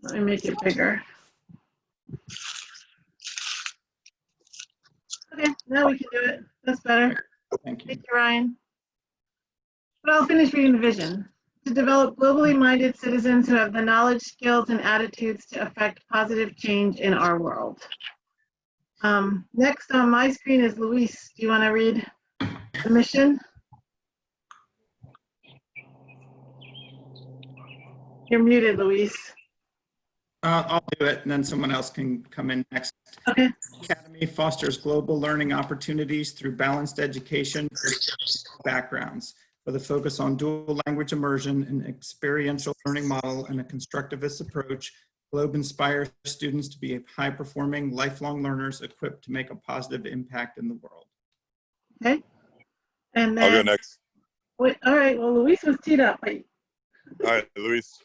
Let me make it bigger. Okay, now we can do it. That's better. Thank you. Thank you, Ryan. But I'll finish reading the vision. To develop globally minded citizens who have the knowledge, skills, and attitudes to affect positive change in our world. Next on my screen is Luis. Do you want to read the mission? You're muted, Luis. I'll do it, and then someone else can come in next. Okay. Academy fosters global learning opportunities through balanced education for backgrounds, with a focus on dual language immersion, an experiential learning model, and a constructivist approach. Globe inspires students to be high-performing, lifelong learners equipped to make a positive impact in the world. Okay. And then I'll go next. wait, all right. Well, Luis was teed up. Wait. All right, Luis.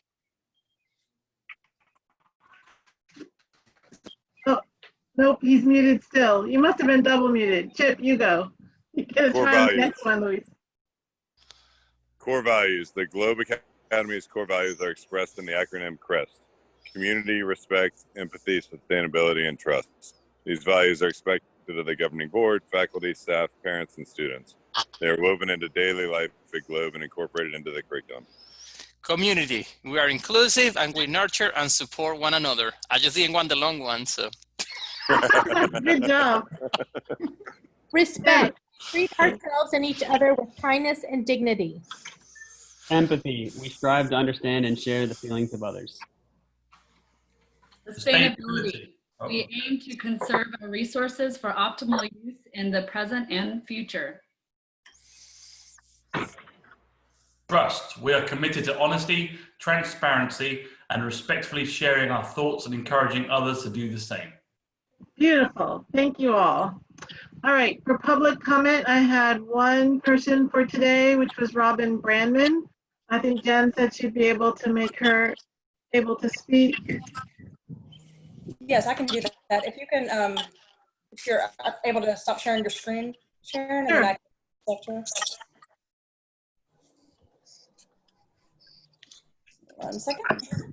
Nope, he's muted still. You must have been double muted. Chip, you go. You get a Core try on the values. next one, Luis. Core values. The Globe Academy's core values are expressed in the acronym CREST: community, respect, empathy, sustainability, and trust. These values are expected of the governing board, faculty, staff, parents, and students. They are woven into daily life at Globe and incorporated into the curriculum. Community. We are inclusive and we nurture and support one another. I just didn't want the long one, so. Good job. Respect. Treat ourselves and each other with kindness and dignity. Empathy. We strive to understand and share the feelings of others. Sustainability. We aim to conserve our resources for optimal use in the present and future. Trust. We are committed to honesty, transparency, and respectfully sharing our thoughts and encouraging others to do the same. Beautiful. Thank you all. All right. For public comment, I had one person for today, which was Robin Brandman. I think Jen said she'd be able to make her able to speak. Yes, I can do that. If you can, if you're able to stop sharing your screen, Sharon, Sure. and then I can select her. 1 second.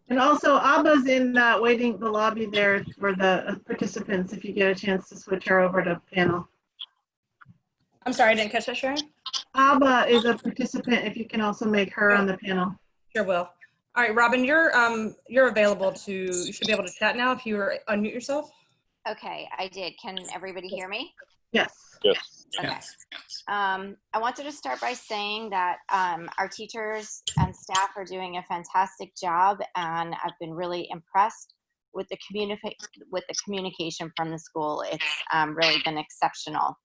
And also, Abba's in waiting the lobby there for the participants if you get a chance to switch her over to panel. I'm sorry, I didn't catch that, Sharon. Abba is a participant if you can also make her on the panel. Sure will. All right, Robin, you're available to, you should be able to chat now if you unmute yourself. Okay, I did. Can everybody hear me? Yes. Yes. Okay. Yes. I wanted to start by saying that our teachers and staff are doing a fantastic job, and I've been really impressed with the communication from the school. It's really been exceptional.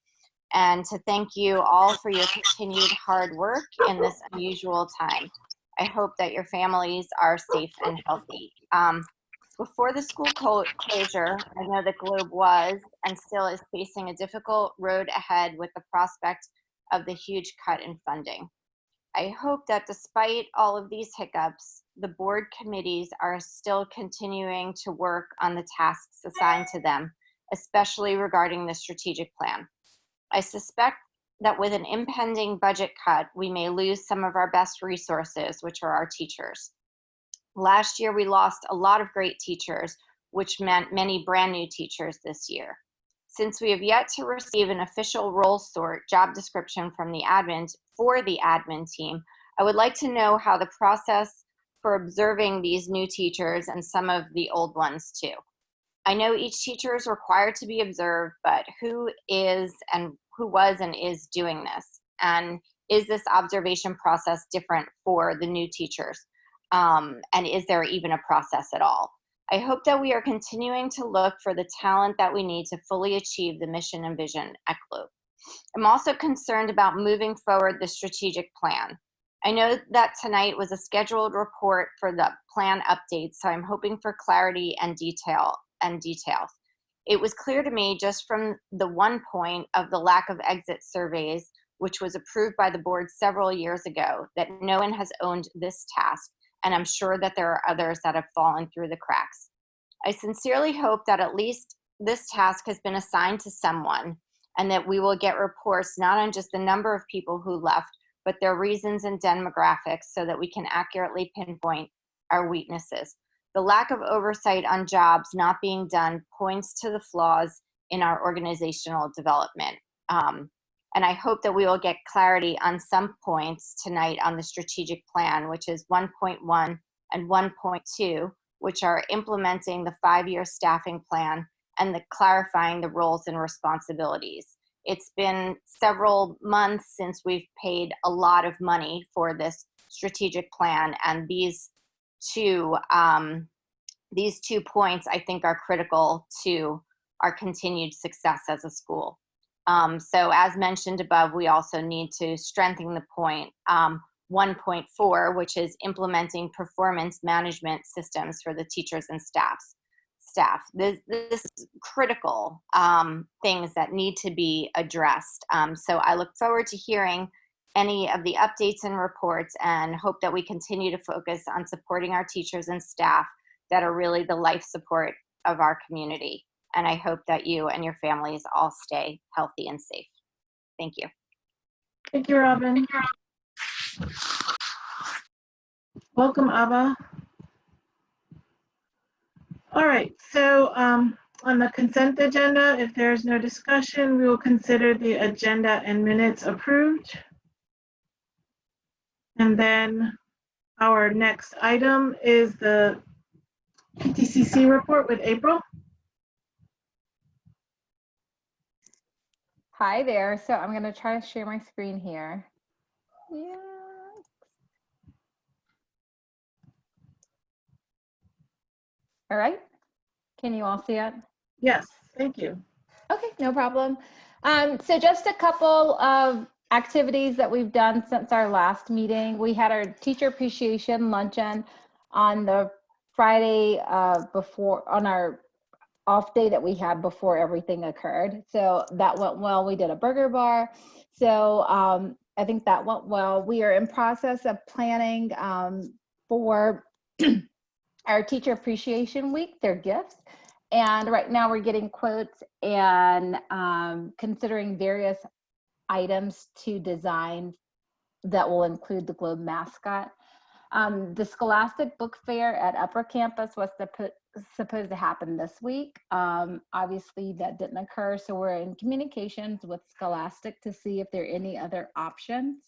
And to thank you all for your continued hard work in this unusual time. I hope that your families are safe and healthy. Before the school closure, I know that Globe was and still is facing a difficult road ahead with the prospect of the huge cut in funding. I hope that despite all of these hiccups, the board committees are still continuing to work on the tasks assigned to them, especially regarding the strategic plan. I suspect that with an impending budget cut, we may lose some of our best resources, which are our teachers. Last year, we lost a lot of great teachers, which meant many brand new teachers this year. Since we have yet to receive an official role sort job description from the admin team, I would like to know how the process for observing these new teachers and some of the old ones too. I know each teacher is required to be observed, but who was and is doing this? And is this observation process different for the new teachers? And is there even a process at all? I hope that we are continuing to look for the talent that we need to fully achieve the mission and vision at Globe. I'm also concerned about moving forward the strategic plan. I know that tonight was a scheduled report for the plan update, so I'm hoping for clarity and details. It was clear to me just from the one point of the lack of exit surveys, which was approved by the board several years ago, that no one has owned this task, and I'm sure that there are others that have fallen through the cracks. I sincerely hope that at least this task has been assigned to someone, and that we will get reports not on just the number of people who left, but their reasons and demographics so that we can accurately pinpoint our weaknesses. The lack of oversight on jobs not being done points to the flaws in our organizational development. And I hope that we will get clarity on some points tonight on the strategic plan, which is 1.1 and 1.2, which are implementing the 5-year staffing plan and clarifying the roles and responsibilities. It's been several months since we've paid a lot of money for this strategic plan, and these two points I think are critical to our continued success as a school. So as mentioned above, we also need to strengthen the point 1.4, which is implementing performance management systems for the teachers and staff. This is critical things that need to be addressed. So I look forward to hearing any of the updates and reports, and hope that we continue to focus on supporting our teachers and staff that are really the life support of our community. And I hope that you and your families all stay healthy and safe. Thank you. Thank you, Robin. Welcome, Abba. All right, so on the consent agenda, if there's no discussion, we will consider the agenda and minutes approved. And then our next item is the PTCC report with April. Hi there. So I'm going to try to share my screen here. Yeah. All right. Can you all see it? Yes, thank you. Okay, no problem. So just a couple of activities that we've done since our last meeting. We had our teacher appreciation luncheon on the Friday before, on our off day that we had before everything occurred. So that went well. We did a burger bar. So I think that went well. We are in process of planning for our teacher appreciation week, their gifts. And right now we're getting quotes and considering various items to design that will include the Globe mascot. The Scholastic Book Fair at Upper Campus was supposed to happen this week. Obviously that didn't occur, so we're in communications with Scholastic to see if there are any other options.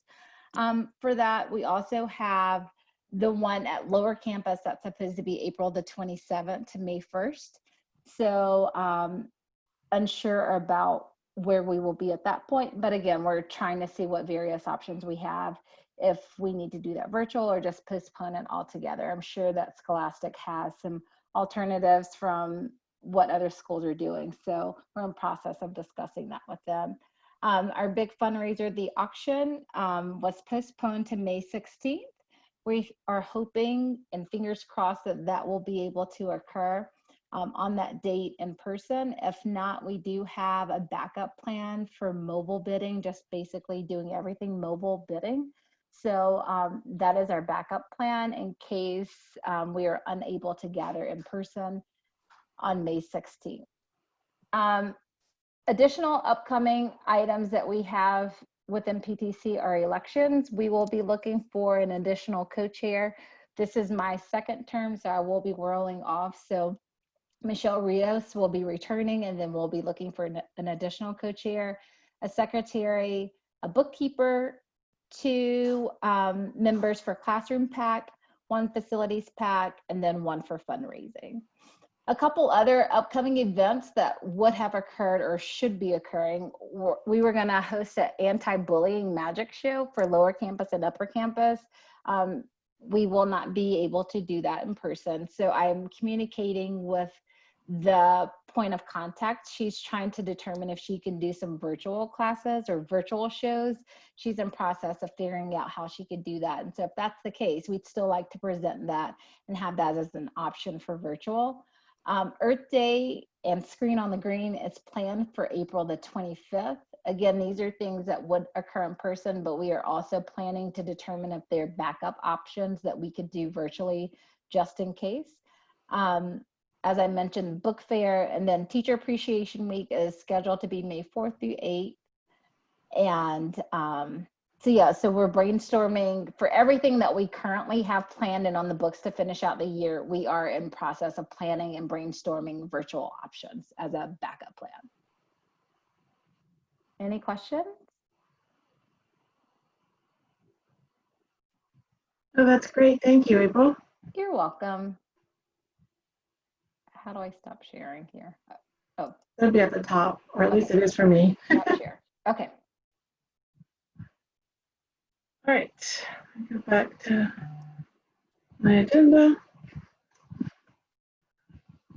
For that, we also have the one at Lower Campus that's supposed to be April the 27th to May 1st. So unsure about where we will be at that point, but again, we're trying to see what various options we have, if we need to do that virtual or just postpone it altogether. I'm sure that Scholastic has some alternatives from what other schools are doing. So we're in the process of discussing that with them. Our big fundraiser, the auction, was postponed to May 16th. We are hoping and fingers crossed that that will be able to occur on that date in person. If not, we do have a backup plan for mobile bidding, just basically doing everything mobile bidding. So that is our backup plan in case we are unable to gather in person on May 16th. Additional upcoming items that we have within PTC are elections. We will be looking for an additional co-chair. This is my second term, so I will be rolling off. So Michelle Rios will be returning, and then we'll be looking for an additional co-chair, a secretary, a bookkeeper, 2 members for classroom pack, 1 facilities pack, and then 1 for fundraising. A couple other upcoming events that would have occurred or should be occurring. We were going to host an anti-bullying magic show for Lower Campus and Upper Campus. We will not be able to do that in person. So I'm communicating with the point of contact. She's trying to determine if she can do some virtual classes or virtual shows. She's in process of figuring out how she could do that. And so if that's the case, we'd still like to present that and have that as an option for virtual. Earth Day and Screen on the Green is planned for April the 25th. Again, these are things that would occur in person, but we are also planning to determine if there are backup options that we could do virtually just in case. as I mentioned, book fair, and then Teacher Appreciation Week is scheduled to be May 4th through 8th. And so we're brainstorming for everything that we currently have planned and on the books to finish out the year. We are in process of planning and brainstorming virtual options as a backup plan. Any questions? Oh, that's great. Thank you, April. You're welcome. How do I stop sharing here? Oh, It'll be at the top, or at least it is for me. stop share. Okay. All right, go back to my agenda.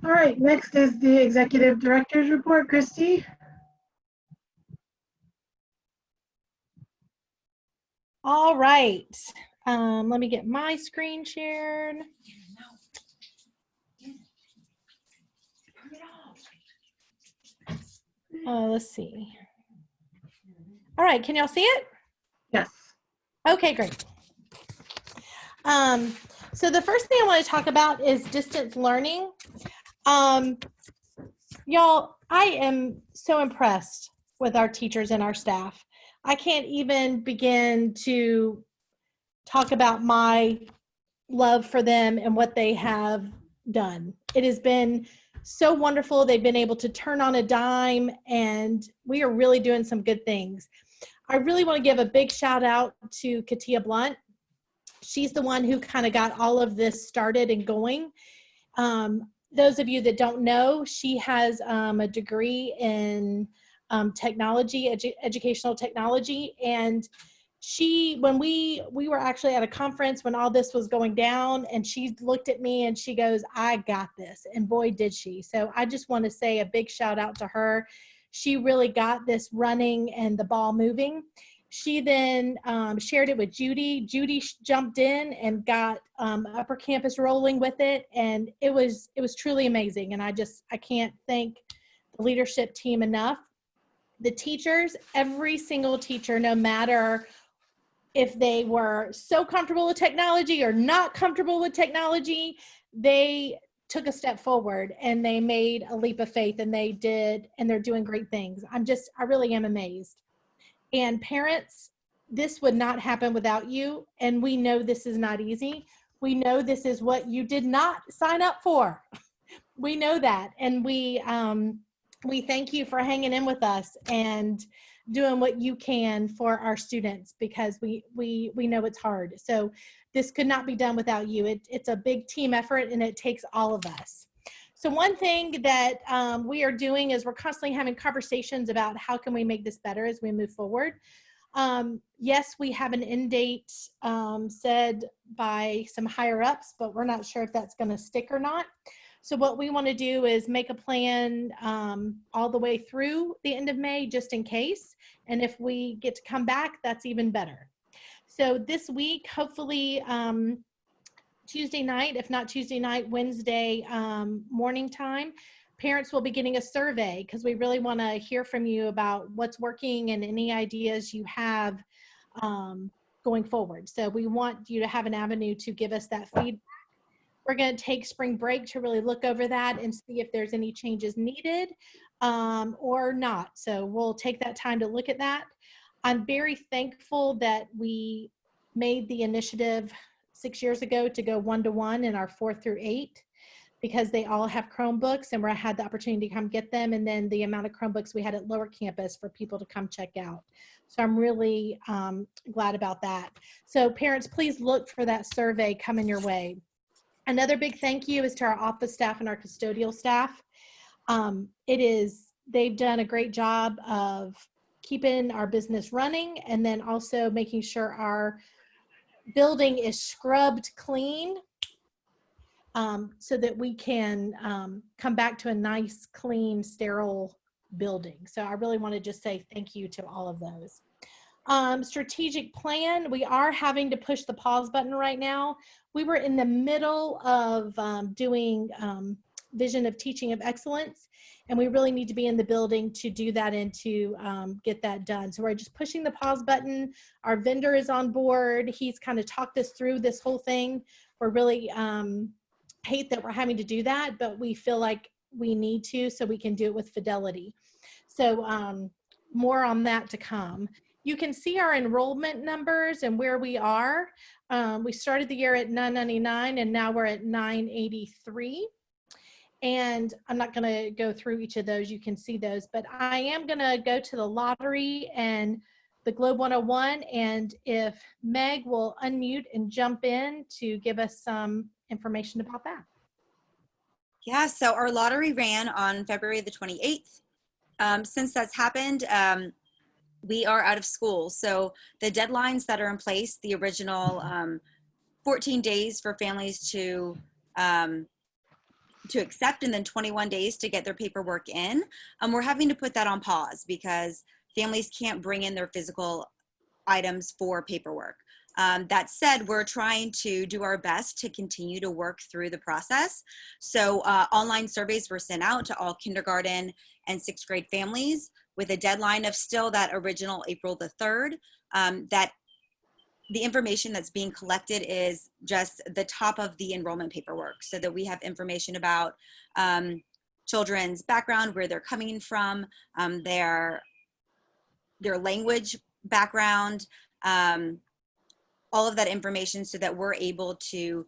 All right, next is the Executive Director's Report. Christy? All right. Let me get my screen shared. Let's see. All right, can y'all see it? Yes. Okay, great. So the first thing I want to talk about is distance learning. Y'all, I am so impressed with our teachers and our staff. I can't even begin to talk about my love for them and what they have done. It has been so wonderful. They've been able to turn on a dime, and we are really doing some good things. I really want to give a big shout out to Katia Blunt. She's the one who kind of got all of this started and going. Those of you that don't know, she has a degree in technology, educational technology. And when we were actually at a conference when all this was going down, and she looked at me and she goes, "I got this." And boy, did she. So I just want to say a big shout out to her. She really got this running and the ball moving. She then shared it with Judy. Judy jumped in and got Upper Campus rolling with it, and it was truly amazing. And I can't thank the leadership team enough. The teachers, every single teacher, no matter if they were so comfortable with technology or not comfortable with technology, they took a step forward and they made a leap of faith, and they're doing great things. I really am amazed. And parents, this would not happen without you. And we know this is not easy. We know this is what you did not sign up for. We know that. And we thank you for hanging in with us and doing what you can for our students, because we know it's hard. So this could not be done without you. It's a big team effort, and it takes all of us. So one thing that we are doing is we're constantly having conversations about how can we make this better as we move forward. Yes, we have an end date said by some higher ups, but we're not sure if that's going to stick or not. So what we want to do is make a plan all the way through the end of May, just in case. And if we get to come back, that's even better. So this week, hopefully Tuesday night, if not Tuesday night, Wednesday morning time, parents will be getting a survey, because we really want to hear from you about what's working and any ideas you have going forward. So we want you to have an avenue to give us that feedback. We're going to take spring break to really look over that and see if there's any changes needed or not. So we'll take that time to look at that. I'm very thankful that we made the initiative 6 years ago to go 1-to-1 in our 4th through 8th, because they all have Chromebooks, and I had the opportunity to come get them. And then the amount of Chromebooks we had at Lower Campus for people to come check out. So I'm really glad about that. So parents, please look for that survey coming your way. Another big thank you is to our office staff and our custodial staff. They've done a great job of keeping our business running, and then also making sure our building is scrubbed clean so that we can come back to a nice, clean, sterile building. So I really want to just say thank you to all of those. Strategic plan, we are having to push the pause button right now. We were in the middle of doing vision of teaching of excellence, and we really need to be in the building to do that and to get that done. So we're just pushing the pause button. Our vendor is on board. He's kind of talked us through this whole thing. We're really hate that we're having to do that, but we feel like we need to so we can do it with fidelity. So more on that to come. You can see our enrollment numbers and where we are. We started the year at 999 and now we're at 983. And I'm not going to go through each of those. You can see those, but I am going to go to the lottery and the Globe 101. And if Meg will unmute and jump in to give us some information about that. Yeah, so our lottery ran on February the 28th. Since that's happened, we are out of school. So the deadlines that are in place, the original 14 days for families to accept and then 21 days to get their paperwork in, we're having to put that on pause because families can't bring in their physical items for paperwork. That said, we're trying to do our best to continue to work through the process. So online surveys were sent out to all kindergarten and 6th grade families with a deadline of still that original April the 3rd. That the information that's being collected is just the top of the enrollment paperwork so that we have information about children's background, where they're coming from, their language background, all of that information so that we're able to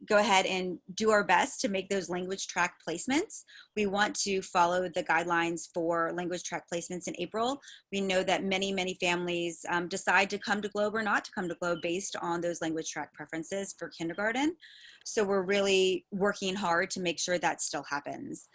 go ahead and do our best to make those language track placements. We want to follow the guidelines for language track placements in April. We know that many, many families decide to come to Globe or not to come to Globe based on those language track preferences for kindergarten. So we're really working hard to make sure that still happens.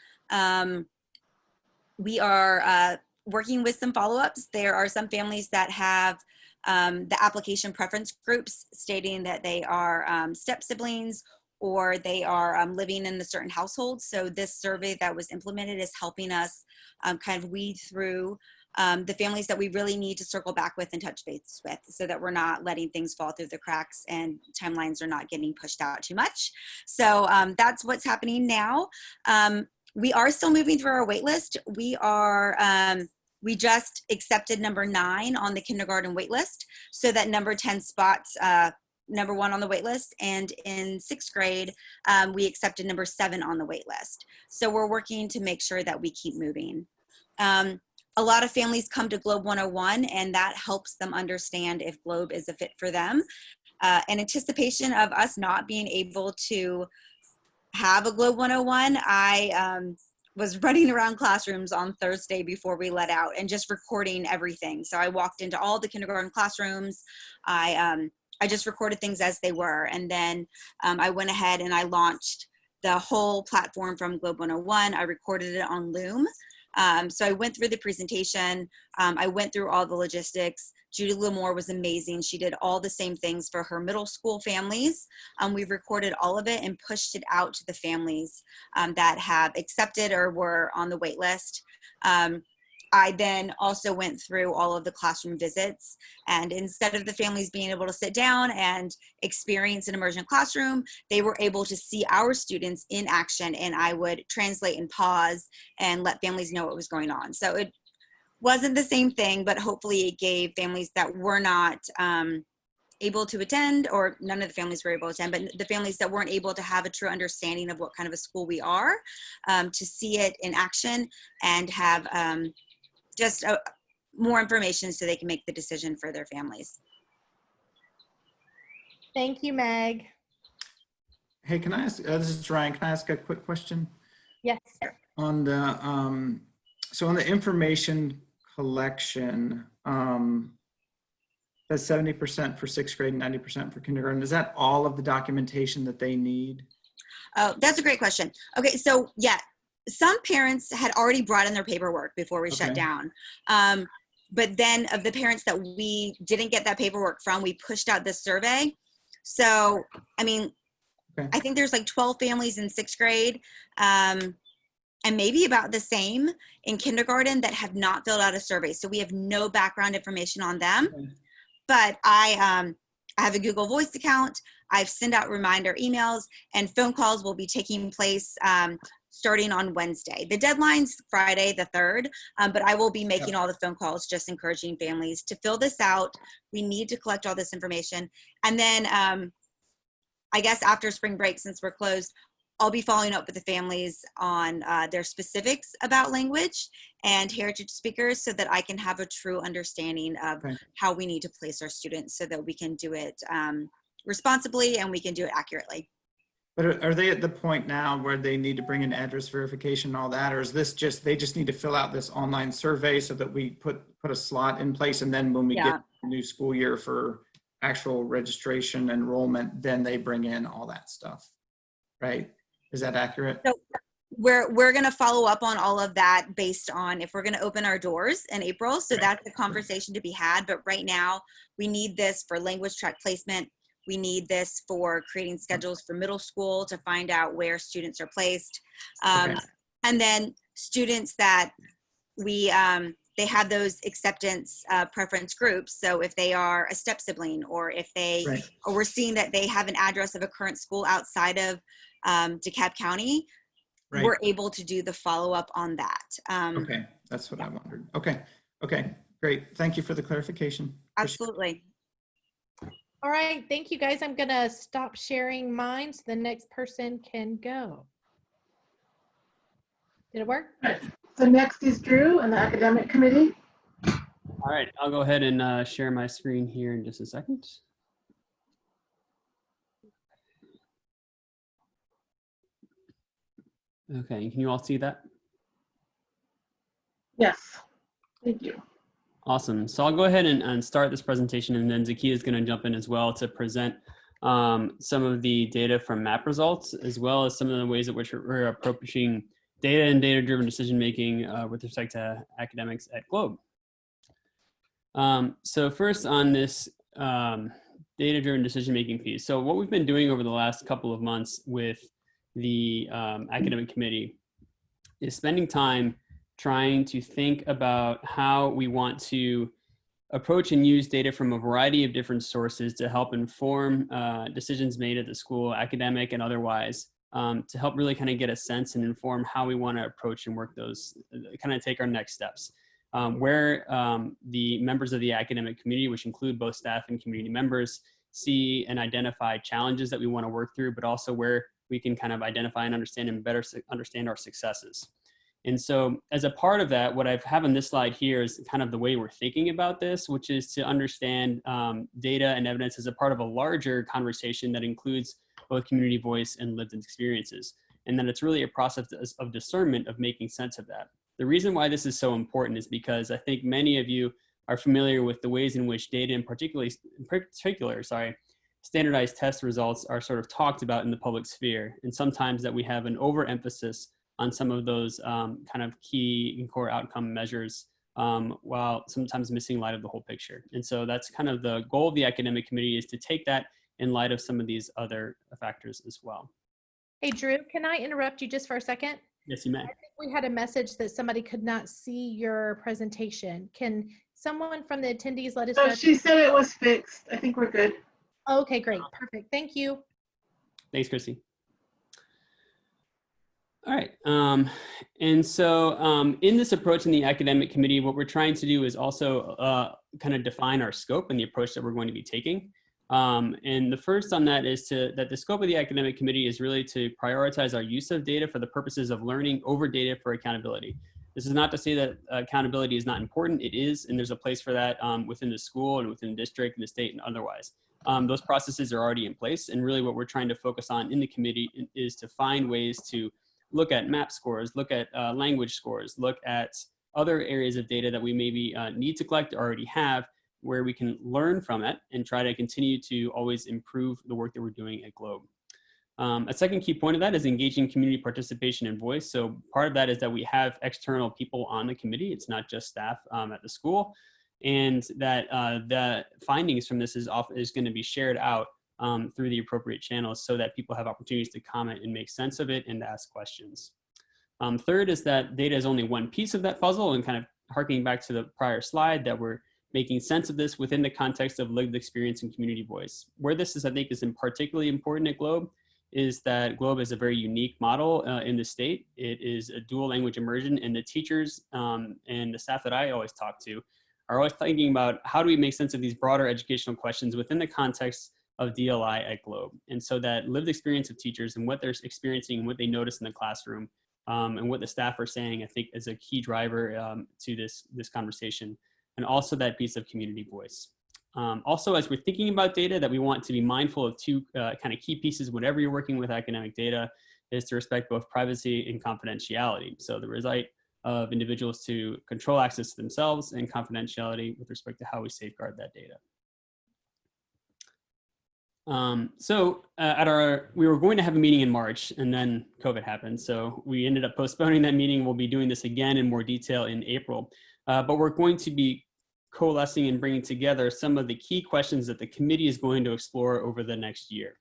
We are working with some follow-ups. There are some families that have the application preference groups stating that they are step siblings or they are living in a certain household. So this survey that was implemented is helping us kind of weed through the families that we really need to circle back with and touch base with so that we're not letting things fall through the cracks and timelines are not getting pushed out too much. So that's what's happening now. We are still moving through our wait list. We just accepted number 9 on the kindergarten wait list, so that number 10 spots, number 1 on the wait list, and in 6th grade, we accepted number 7 on the wait list. So we're working to make sure that we keep moving. A lot of families come to Globe 101, and that helps them understand if Globe is a fit for them. In anticipation of us not being able to have a Globe 101, I was running around classrooms on Thursday before we let out and just recording everything. So I walked into all the kindergarten classrooms. I just recorded things as they were. And then I went ahead and I launched the whole platform from Globe 101. I recorded it on Loom. So I went through the presentation. I went through all the logistics. Judy Lamore was amazing. She did all the same things for her middle school families. We've recorded all of it and pushed it out to the families that have accepted or were on the wait list. I then also went through all of the classroom visits, and instead of the families being able to sit down and experience an immersion classroom, they were able to see our students in action, and I would translate and pause and let families know what was going on. So it wasn't the same thing, but hopefully it gave families that were not able to attend, or none of the families were able to attend, but the families that weren't able to have a true understanding of what kind of a school we are, to see it in action and have just more information so they can make the decision for their families. Thank you, Meg. Hey, can I ask, this is Ryan, can I ask a quick question? Yes. On the, so on the information collection, that's 70% for 6th grade and 90% for kindergarten. Is that all of the documentation that they need? Oh, that's a great question. Okay, so yeah, some parents had already brought in their paperwork before we shut down. But then of the parents that we didn't get that paperwork from, we pushed out this survey. So, I mean, I think there's like 12 families in 6th grade, and maybe about the same in kindergarten that have not filled out a survey. So we have no background information on them. But I have a Google Voice account. I've sent out reminder emails, and phone calls will be taking place starting on Wednesday. The deadline's Friday the 3rd, but I will be making all the phone calls, just encouraging families to fill this out. We need to collect all this information. And then I guess after spring break, since we're closed, I'll be following up with the families on their specifics about language and heritage speakers so that I can have a true understanding of how we need to place our students so that we can do it responsibly and we can do it accurately. But are they at the point now where they need to bring in address verification and all that? Or is this just, they just need to fill out this online survey so that we put a slot in place, and then when we get a new school year for actual registration, enrollment, then they bring in all that stuff, right? Is that accurate? So we're going to follow up on all of that based on if we're going to open our doors in April. So that's a conversation to be had. But right now we need this for language track placement. We need this for creating schedules for middle school to find out where students are placed. And then students that we, they have those acceptance preference groups. So if they are a step sibling, or if they, or we're seeing that they have an address of a current school outside of DeKalb County, we're able to do the follow-up on that. Okay, that's what I wondered. Okay, great. Thank you for the clarification. Absolutely. All right, thank you guys. I'm gonna stop sharing mine so the next person can go. Did it work? Right. So next is Drew and the academic committee. All right, I'll go ahead and share my screen here in just a second. Okay, can you all see that? Yes, thank you. Awesome. So I'll go ahead and start this presentation, and then Zakia is going to jump in as well to present some of the data from MAP results, as well as some of the ways in which we're approaching data and data-driven decision-making with respect to academics at Globe. So first on this data-driven decision-making piece. So what we've been doing over the last couple of months with the academic committee is spending time trying to think about how we want to approach and use data from a variety of different sources to help inform decisions made at the school, academic and otherwise, to help really kind of get a sense and inform how we want to approach and work those, kind of take our next steps. Where the members of the academic community, which include both staff and community members, see and identify challenges that we want to work through, but also where we can kind of identify and understand and better understand our successes. And so as a part of that, what I have on this slide here is kind of the way we're thinking about this, which is to understand data and evidence as a part of a larger conversation that includes both community voice and lived experiences. And then it's really a process of discernment of making sense of that. The reason why this is so important is because I think many of you are familiar with the ways in which data, in particular, standardized test results are sort of talked about in the public sphere. And sometimes that we have an overemphasis on some of those kind of key and core outcome measures, while sometimes missing light of the whole picture. And so that's kind of the goal of the academic committee, is to take that in light of some of these other factors as well. Hey, Drew, can I interrupt you just for a second? Yes, you may. I think we had a message that somebody could not see your presentation. Can someone from the attendees let us know? So she said it was fixed. I think we're good. Okay, great. Perfect. Thank you. Thanks, Christy. All right. And so in this approach in the academic committee, what we're trying to do is also kind of define our scope and the approach that we're going to be taking. And the first on that is that the scope of the academic committee is really to prioritize our use of data for the purposes of learning over data for accountability. This is not to say that accountability is not important. It is, and there's a place for that within the school and within the district and the state and otherwise. Those processes are already in place, and really what we're trying to focus on in the committee is to find ways to look at MAP scores, look at language scores, look at other areas of data that we maybe need to collect or already have, where we can learn from it and try to continue to always improve the work that we're doing at Globe. A second key point of that is engaging community participation and voice. So part of that is that we have external people on the committee. It's not just staff at the school. And that the findings from this is going to be shared out through the appropriate channels so that people have opportunities to comment and make sense of it and to ask questions. Third is that data is only one piece of that puzzle, and kind of harking back to the prior slide, that we're making sense of this within the context of lived experience and community voice. Where this is, I think, is particularly important at Globe is that Globe is a very unique model in the state. It is a dual language immersion, and the teachers and the staff that I always talk to are always thinking about how do we make sense of these broader educational questions within the context of DLI at Globe. And so that lived experience of teachers and what they're experiencing and what they notice in the classroom and what the staff are saying, I think is a key driver to this conversation. And also that piece of community voice. Also, as we're thinking about data, that we want to be mindful of two kind of key pieces whenever you're working with academic data is to respect both privacy and confidentiality. So the right of individuals to control access to themselves and confidentiality with respect to how we safeguard that data. We were going to have a meeting in March and then COVID happened. So we ended up postponing that meeting. We'll be doing this again in more detail in April, but we're going to be coalescing and bringing together some of the key questions that the committee is going to explore over the next year.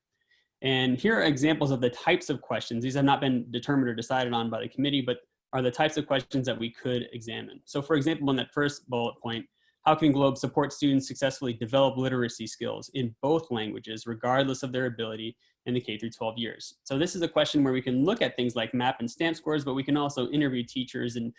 And here are examples of the types of questions. These have not been determined or decided on by the committee, but are the types of questions that we could examine. So for example, in that first bullet point, how can Globe support students successfully develop literacy skills in both languages, regardless of their ability in the K through 12 years? So this is a question where we can look at things like MAP and STAMP scores, but we can also interview teachers and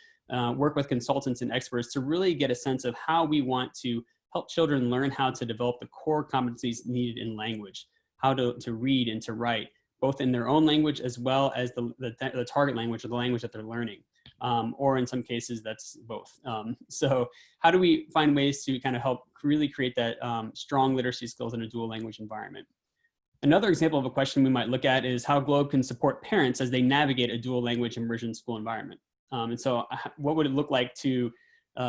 work with consultants and experts to really get a sense of how we want to help children learn how to develop the core competencies needed in language, how to read and to write, both in their own language as well as the target language or the language that they're learning. Or in some cases, that's both. So how do we find ways to kind of help really create that strong literacy skills in a dual language environment? Another example of a question we might look at is how Globe can support parents as they navigate a dual language immersion school environment. And so what would it look like to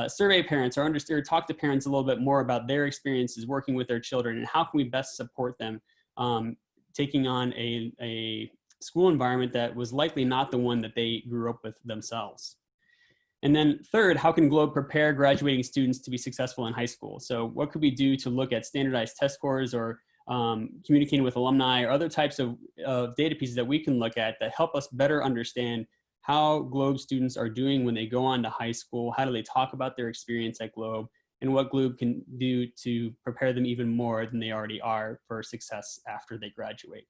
survey parents or talk to parents a little bit more about their experiences working with their children and how can we best support them taking on a school environment that was likely not the one that they grew up with themselves. And then third, how can Globe prepare graduating students to be successful in high school? So what could we do to look at standardized test scores or communicating with alumni or other types of data pieces that we can look at that help us better understand how Globe students are doing when they go on to high school, how do they talk about their experience at Globe, and what Globe can do to prepare them even more than they already are for success after they graduate.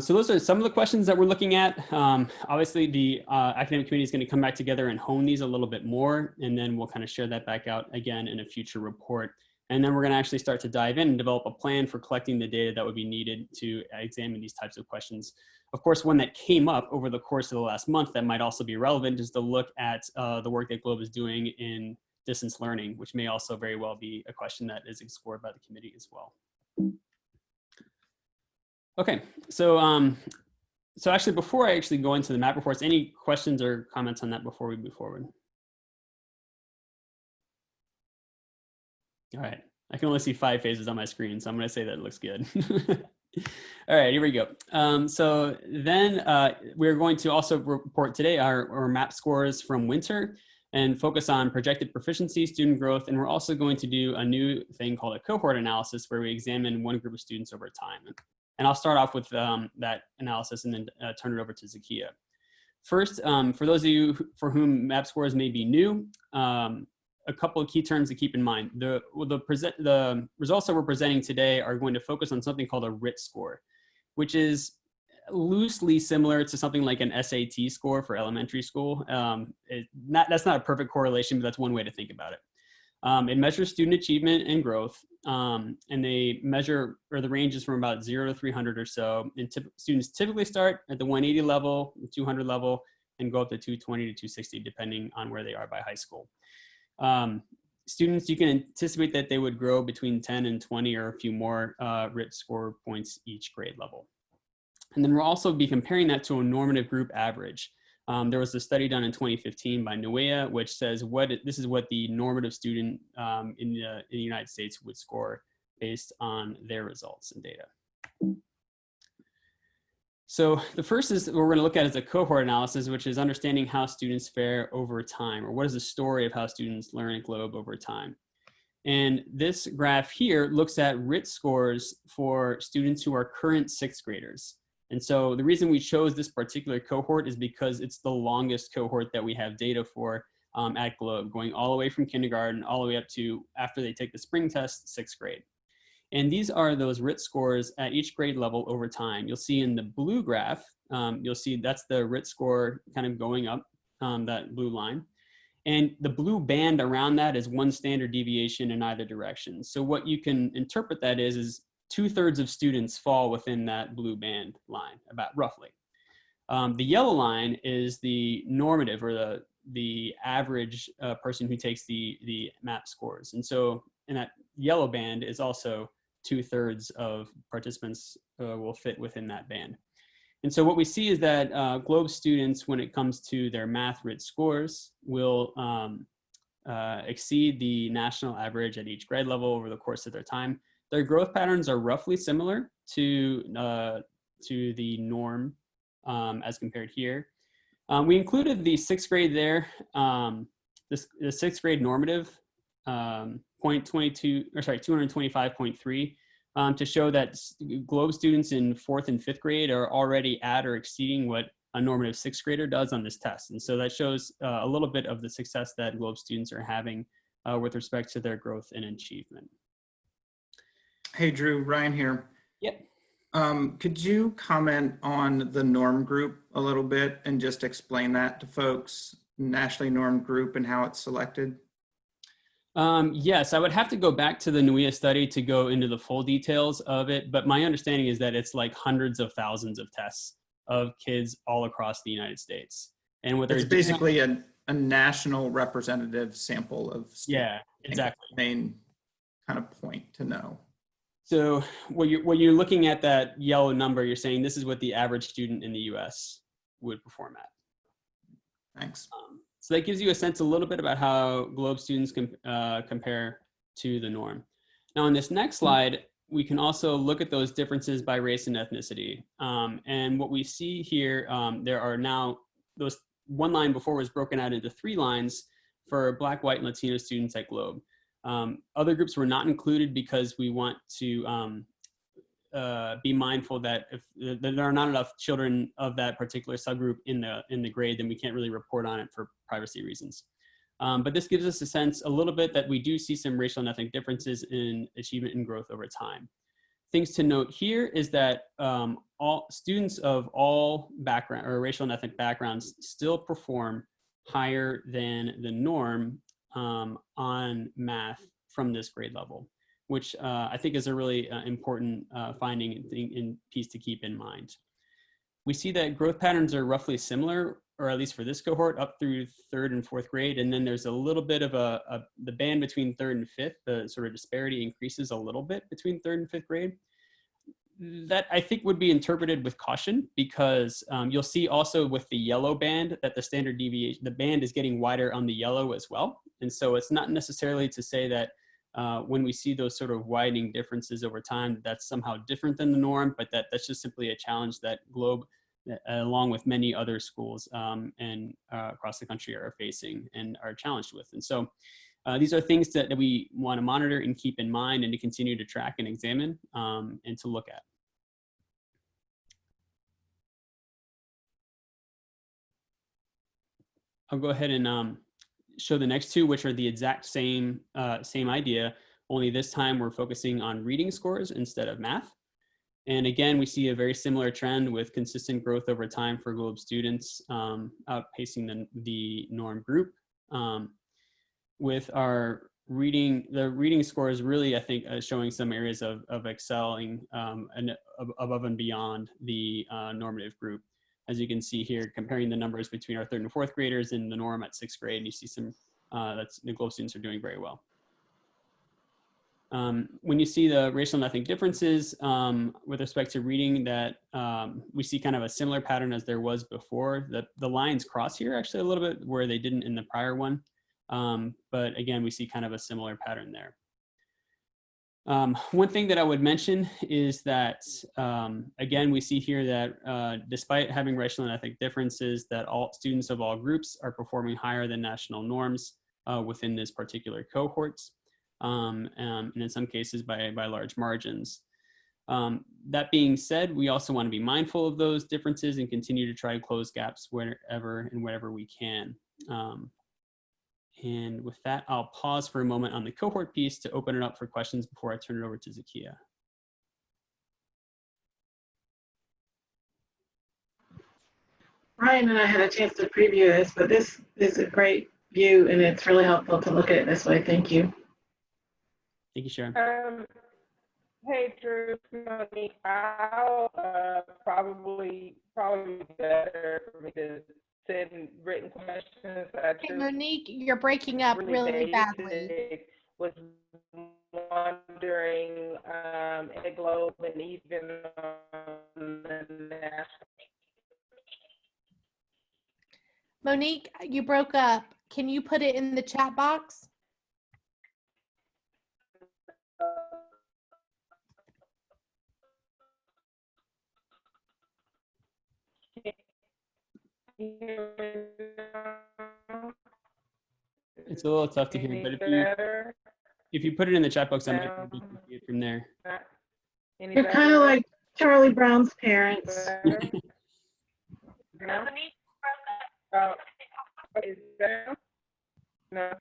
So those are some of the questions that we're looking at. Obviously, the academic committee is going to come back together and hone these a little bit more, and then we'll kind of share that back out again in a future report. And then we're going to actually start to dive in and develop a plan for collecting the data that would be needed to examine these types of questions. Of course, one that came up over the course of the last month that might also be relevant is to look at the work that Globe is doing in distance learning, which may also very well be a question that is explored by the committee as well. Okay, so so actually before I actually go into the map reports, any questions or comments on that before we move forward? All right, I can only see 5 phases on my screen, so I'm gonna say that it looks good. All right, here we go. So then we're going to also report today our MAP scores from winter and focus on projected proficiency, student growth, and we're also going to do a new thing called a cohort analysis where we examine one group of students over time. And I'll start off with that analysis and then turn it over to Zakia. First, for those of you for whom MAP scores may be new, a couple of key terms to keep in mind. The results that we're presenting today are going to focus on something called a RIT score, which is loosely similar to something like an SAT score for elementary school. That's not a perfect correlation, but that's one way to think about it. It measures student achievement and growth, and they measure, or the range is from about 0 to 300 or so. And students typically start at the 180 level, 200 level, and go up to 220 to 260, depending on where they are by high school. Students, you can anticipate that they would grow between 10 and 20 or a few more RIT score points each grade level. And then we'll also be comparing that to a normative group average. There was a study done in 2015 by Nuea, which says this is what the normative student in the United States would score based on their results and data. So the first is what we're going to look at is a cohort analysis, which is understanding how students fare over time, or what is the story of how students learn at Globe over time. And this graph here looks at RIT scores for students who are current 6th graders. And so the reason we chose this particular cohort is because it's the longest cohort that we have data for at Globe, going all the way from kindergarten all the way up to after they take the spring test, 6th grade. And these are those RIT scores at each grade level over time. You'll see in the blue graph, you'll see that's the RIT score kind of going up, that blue line. And the blue band around that is one standard deviation in either direction. So what you can interpret that is 2/3 of students fall within that blue band line, about roughly. The yellow line is the normative, or the average person who takes the MAP scores. And so in that yellow band is also 2/3 of participants will fit within that band. And so what we see is that Globe students, when it comes to their math RIT scores, will exceed the national average at each grade level over the course of their time. Their growth patterns are roughly similar to the norm as compared here. We included the 6th grade there, the 6th grade normative, 225.3, to show that Globe students in 4th and 5th grade are already at or exceeding what a normative 6th grader does on this test. And so that shows a little bit of the success that Globe students are having with respect to their growth and achievement. Hey, Drew, Ryan here. Yep. Could you comment on the norm group a little bit and just explain that to folks, nationally normed group and how it's selected? Yes, I would have to go back to the NUIA study to go into the full details of it, but my understanding is that it's like hundreds of thousands of tests of kids all across the United States. And what It's they're basically a national representative sample of students. Yeah, exactly. Main kind of point to know. So when you're looking at that yellow number, you're saying this is what the average student in the US would perform at. Thanks. So that gives you a sense a little bit about how Globe students compare to the norm. Now on this next slide, we can also look at those differences by race and ethnicity. And what we see here, there are now, those one line before was broken out into 3 lines for Black, white, and Latino students at Globe. Other groups were not included because we want to be mindful that if there are not enough children of that particular subgroup in the grade, then we can't really report on it for privacy reasons. But this gives us a sense a little bit that we do see some racial and ethnic differences in achievement and growth over time. Things to note here is that all students of all background or racial and ethnic backgrounds still perform higher than the norm on math from this grade level, which I think is a really important finding and piece to keep in mind. We see that growth patterns are roughly similar, or at least for this cohort, up through 3rd and 4th grade. And then there's a little bit of the band between 3rd and 5th, the sort of disparity increases a little bit between 3rd and 5th grade. That I think would be interpreted with caution, because you'll see also with the yellow band that the standard deviation, the band is getting wider on the yellow as well. And so it's not necessarily to say that when we see those sort of widening differences over time, that's somehow different than the norm, but that's just simply a challenge that Globe, along with many other schools and across the country, are facing and are challenged with. And so these are things that we want to monitor and keep in mind and to continue to track and examine and to look at. I'll go ahead and show the next 2, which are the exact same idea, only this time we're focusing on reading scores instead of math. And again, we see a very similar trend with consistent growth over time for Globe students, outpacing the norm group. With our the reading scores really, I think, showing some areas of excelling and above and beyond the normative group. As you can see here, comparing the numbers between our 3rd and 4th graders and the norm at 6th grade, and you see some, the Globe students are doing very well. When you see the racial and ethnic differences with respect to reading, that we see kind of a similar pattern as there was before. The lines cross here actually a little bit where they didn't in the prior one. But again, we see kind of a similar pattern there. One thing that I would mention is that, again, we see here that despite having racial and ethnic differences, that all students of all groups are performing higher than national norms within this particular cohorts, and in some cases by large margins. That being said, we also want to be mindful of those differences and continue to try to close gaps wherever and wherever we can. And with that, I'll pause for a moment on the cohort piece to open it up for questions before I turn it over to Zakia. Ryan and I had a chance to preview this, but this is a great view, and it's really helpful to look at it this way. Thank you. Thank you, Sharon. Hey, Drew, Monique, I'll probably better for me to send written questions. Hey, Monique, you're breaking up really badly. Was wondering at Globe and even on the national. Monique, you broke up. Can you put it in the chat box? It's a little tough to hear, but if you put it in the chat box, I might be able to see it from there. You're kind of like Charlie Brown's parents. Is that? No.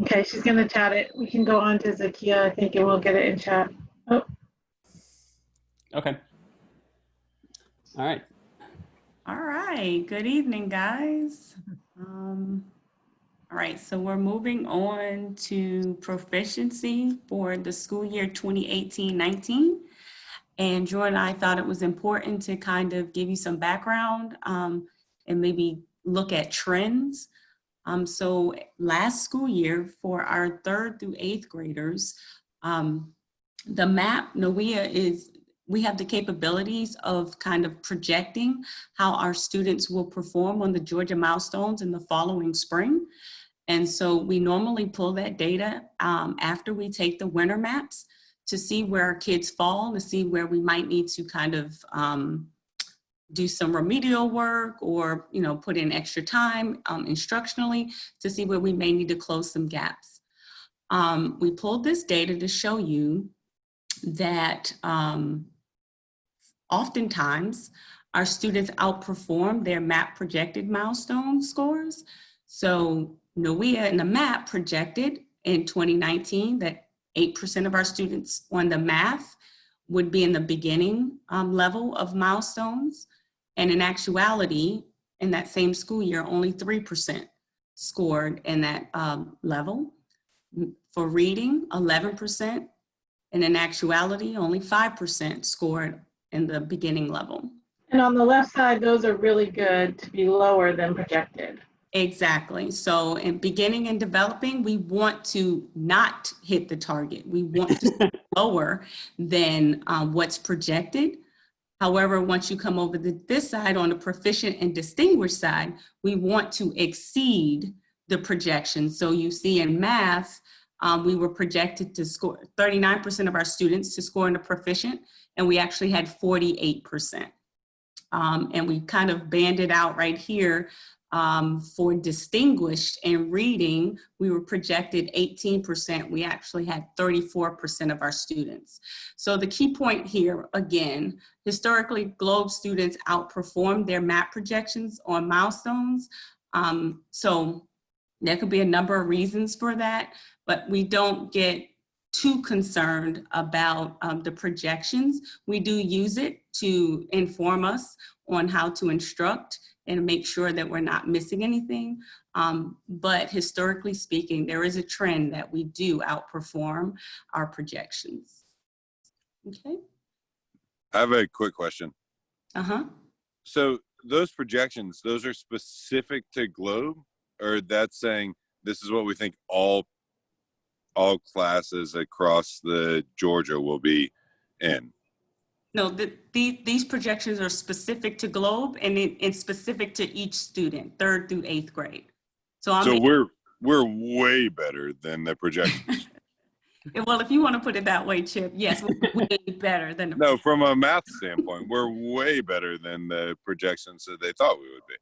Okay, she's going to chat it. We can go on to Zakia, I think, and we'll get it in chat. Oh. Okay. All right. All right. Good evening, guys. All right, so we're moving on to proficiency for the school year 2018-19. And Drew and I thought it was important to kind of give you some background and maybe look at trends. So last school year for our 3rd through 8th graders, the map, NWEA, we have the capabilities of kind of projecting how our students will perform on the Georgia milestones in the following spring. And so we normally pull that data after we take the winter maps to see where our kids fall, to see where we might need to kind of do some remedial work or, you know, put in extra time instructionally to see where we may need to close some gaps. We pulled this data to show you that oftentimes our students outperform their map projected milestone scores. So NWEA in the map projected in 2019 that 8% of our students on the math would be in the beginning level of milestones. And in actuality, in that same school year, only 3% scored in that level. For reading, 11%, and in actuality, only 5% scored in the beginning level. And on the left side, those are really good to be lower than projected. Exactly. So in beginning and developing, we want to not hit the target. We want to be lower than what's projected. However, once you come over to this side on the proficient and distinguished side, we want to exceed the projection. So you see in math, we were projected to score 39% of our students to score in the proficient, and we actually had 48%. And we kind of banded out right here for distinguished in reading, we were projected 18%. We actually had 34% of our students. So the key point here, again, historically, Globe students outperformed their map projections on milestones. So there could be a number of reasons for that, but we don't get too concerned about the projections. We do use it to inform us on how to instruct and make sure that we're not missing anything. But historically speaking, there is a trend that we do outperform our projections. Okay. I have a quick question. Uh-huh. So those projections, those are specific to Globe, or that's saying this is what we think all classes across the Georgia will be in? No, these projections are specific to Globe and it's specific to each student, 3rd through 8th grade. So we're way better than the projections. Well, if you want to put it that way, Chip, yes, we're way better than the No, from a math standpoint, we're way better than the projections that they thought we would be.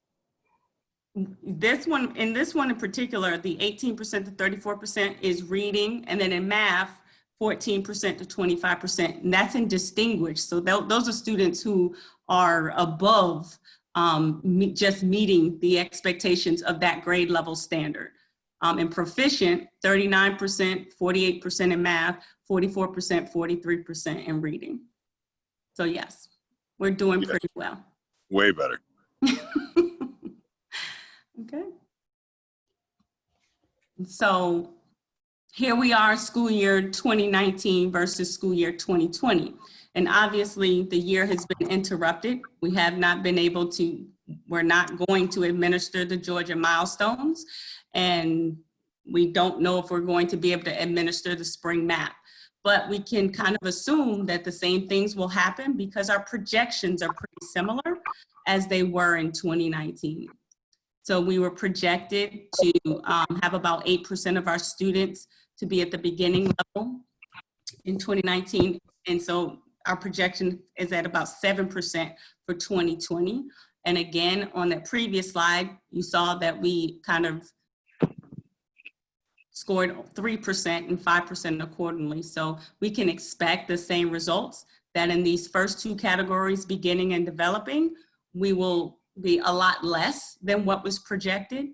In this one in particular, the 18% to 34% is reading, and then in math, 14% to 25%, and that's in distinguished. So those are students who are above just meeting the expectations of that grade level standard. In proficient, 39%, 48% in math, 44%, 43% in reading. So yes, we're doing pretty well. Way better. Okay. So here we are, school year 2019 versus school year 2020. And obviously the year has been interrupted. We have not been able to, we're not going to administer the Georgia milestones. And we don't know if we're going to be able to administer the spring map. But we can kind of assume that the same things will happen because our projections are pretty similar as they were in 2019. So we were projected to have about 8% of our students to be at the beginning level in 2019. And so our projection is at about 7% for 2020. And again, on that previous slide, you saw that we kind of scored 3% and 5% accordingly. So we can expect the same results, that in these first two categories, beginning and developing, we will be a lot less than what was projected.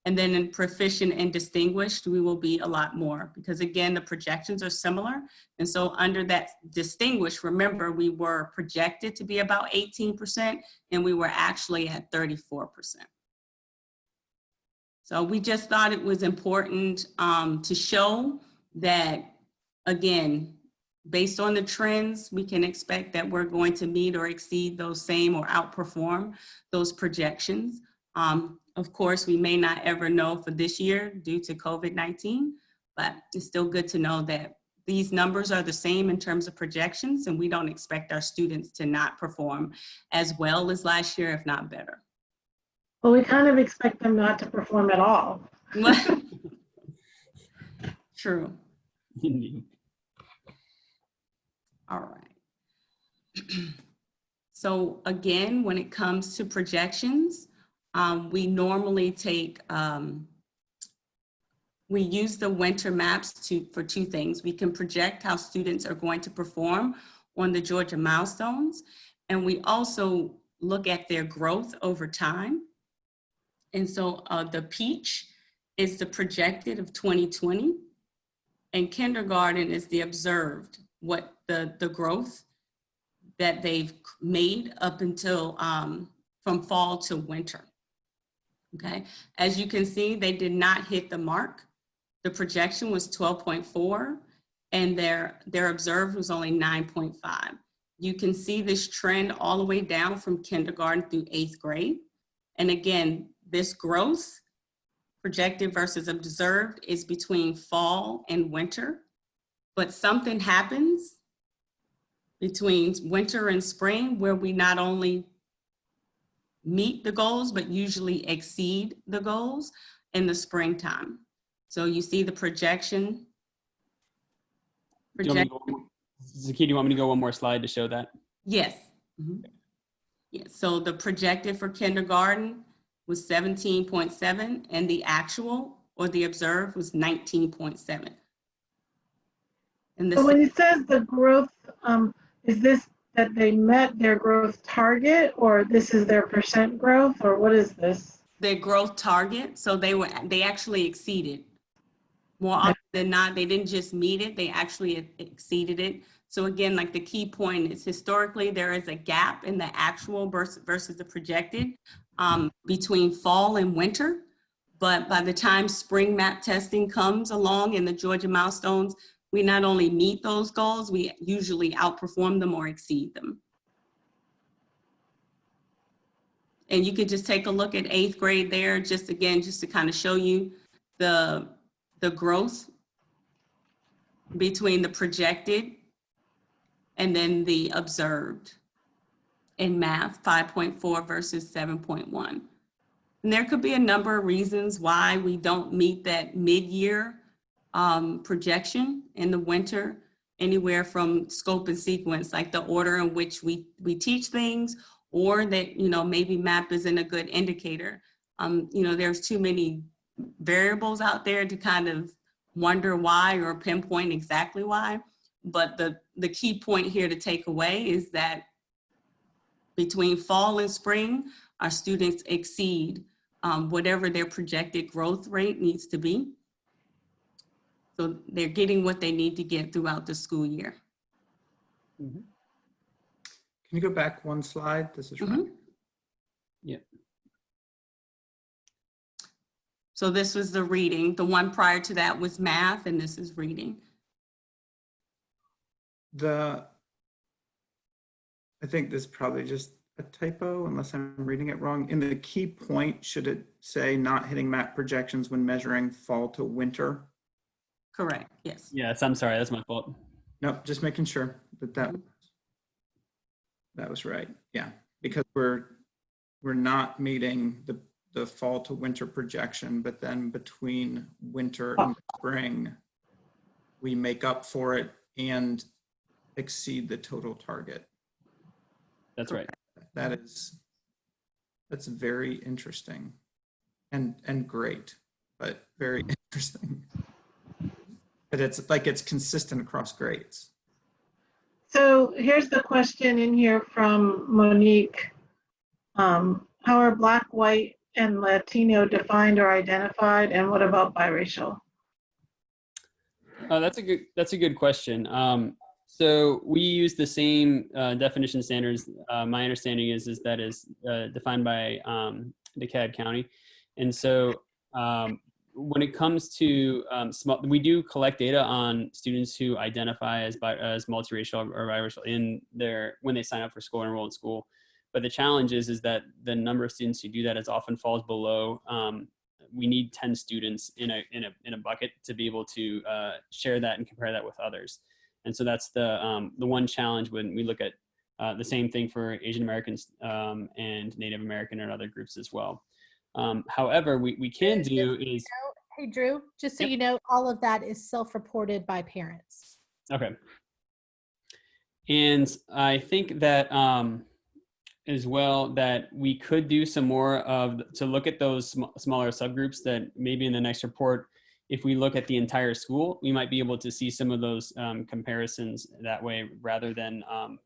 And then in proficient and distinguished, we will be a lot more because again, the projections are similar. And so under that distinguished, remember, we were projected to be about 18% and we were actually at 34%. So we just thought it was important to show that, again, based on the trends, we can expect that we're going to meet or exceed those same or outperform those projections. Of course, we may not ever know for this year due to COVID-19, but it's still good to know that these numbers are the same in terms of projections, and we don't expect our students to not perform as well as last year, if not better. Well, we kind of expect them not to perform at all. True. All right. So again, when it comes to projections, we normally take, we use the winter maps for two things. We can project how students are going to perform on the Georgia milestones, and we also look at their growth over time. And so the peach is the projected of 2020, and kindergarten is the observed, what the growth that they've made up until from fall to winter. Okay, as you can see, they did not hit the mark. The projection was 12.4 and their observed was only 9.5. You can see this trend all the way down from kindergarten through 8th grade. And again, this growth projected versus observed is between fall and winter, but something happens between winter and spring where we not only meet the goals, but usually exceed the goals in the springtime. So you see the projection. Zaki, do you want me to go one more slide to show that? Yes. Mm-hmm. Yes. So the projected for kindergarten was 17.7 and the actual or the observed was 19.7. And so when it says the growth, is this that they met their growth target, or this is their percent growth, or what is this? Their growth target. So they actually exceeded. More often than not, they didn't just meet it, they actually exceeded it. So again, like the key point is historically there is a gap in the actual versus the projected between fall and winter. But by the time spring map testing comes along in the Georgia milestones, we not only meet those goals, we usually outperform them or exceed them. And you could just take a look at 8th grade there, just again, just to kind of show you the growth between the projected and then the observed in math, 5.4 versus 7.1. And there could be a number of reasons why we don't meet that mid-year projection in the winter, anywhere from scope and sequence, like the order in which we teach things, or that, you know, maybe map isn't a good indicator. You know, there's too many variables out there to kind of wonder why or pinpoint exactly why. But the key point here to take away is that between fall and spring, our students exceed whatever their projected growth rate needs to be. So they're getting what they need to get throughout the school year. Can you go back one slide? This is right. Yep. So this was the reading. The one prior to that was math, and this is reading. I think this is probably just a typo unless I'm reading it wrong. In the key point, should it say not hitting MAP projections when measuring fall to winter? Correct, yes. Yes, I'm sorry, that's my fault. Nope, just making sure that was right. Yeah, because we're not meeting the fall to winter projection, but then between winter and spring, we make up for it and exceed the total target. That's right. That's very interesting and great, but very interesting. But it's like it's consistent across grades. So here's the question in here from Monique. How are Black, white, and Latino defined or identified, and what about biracial? That's a good question. So we use the same definition standards. My understanding is that is defined by DeKalb County, and so when it comes to we do collect data on students who identify as multiracial or biracial when they sign up for school or enroll in school. But the challenge is that the number of students who do that is often falls below. We need 10 students in a bucket to be able to share that and compare that with others. And so that's the one challenge when we look at the same thing for Asian Americans and Native American and other groups as well. However, we can do is. Hey, Drew, just so you know, all of that is self-reported by parents. Okay. And I think that as well that we could do some more to look at those smaller subgroups that maybe in the next report, if we look at the entire school, we might be able to see some of those comparisons that way rather than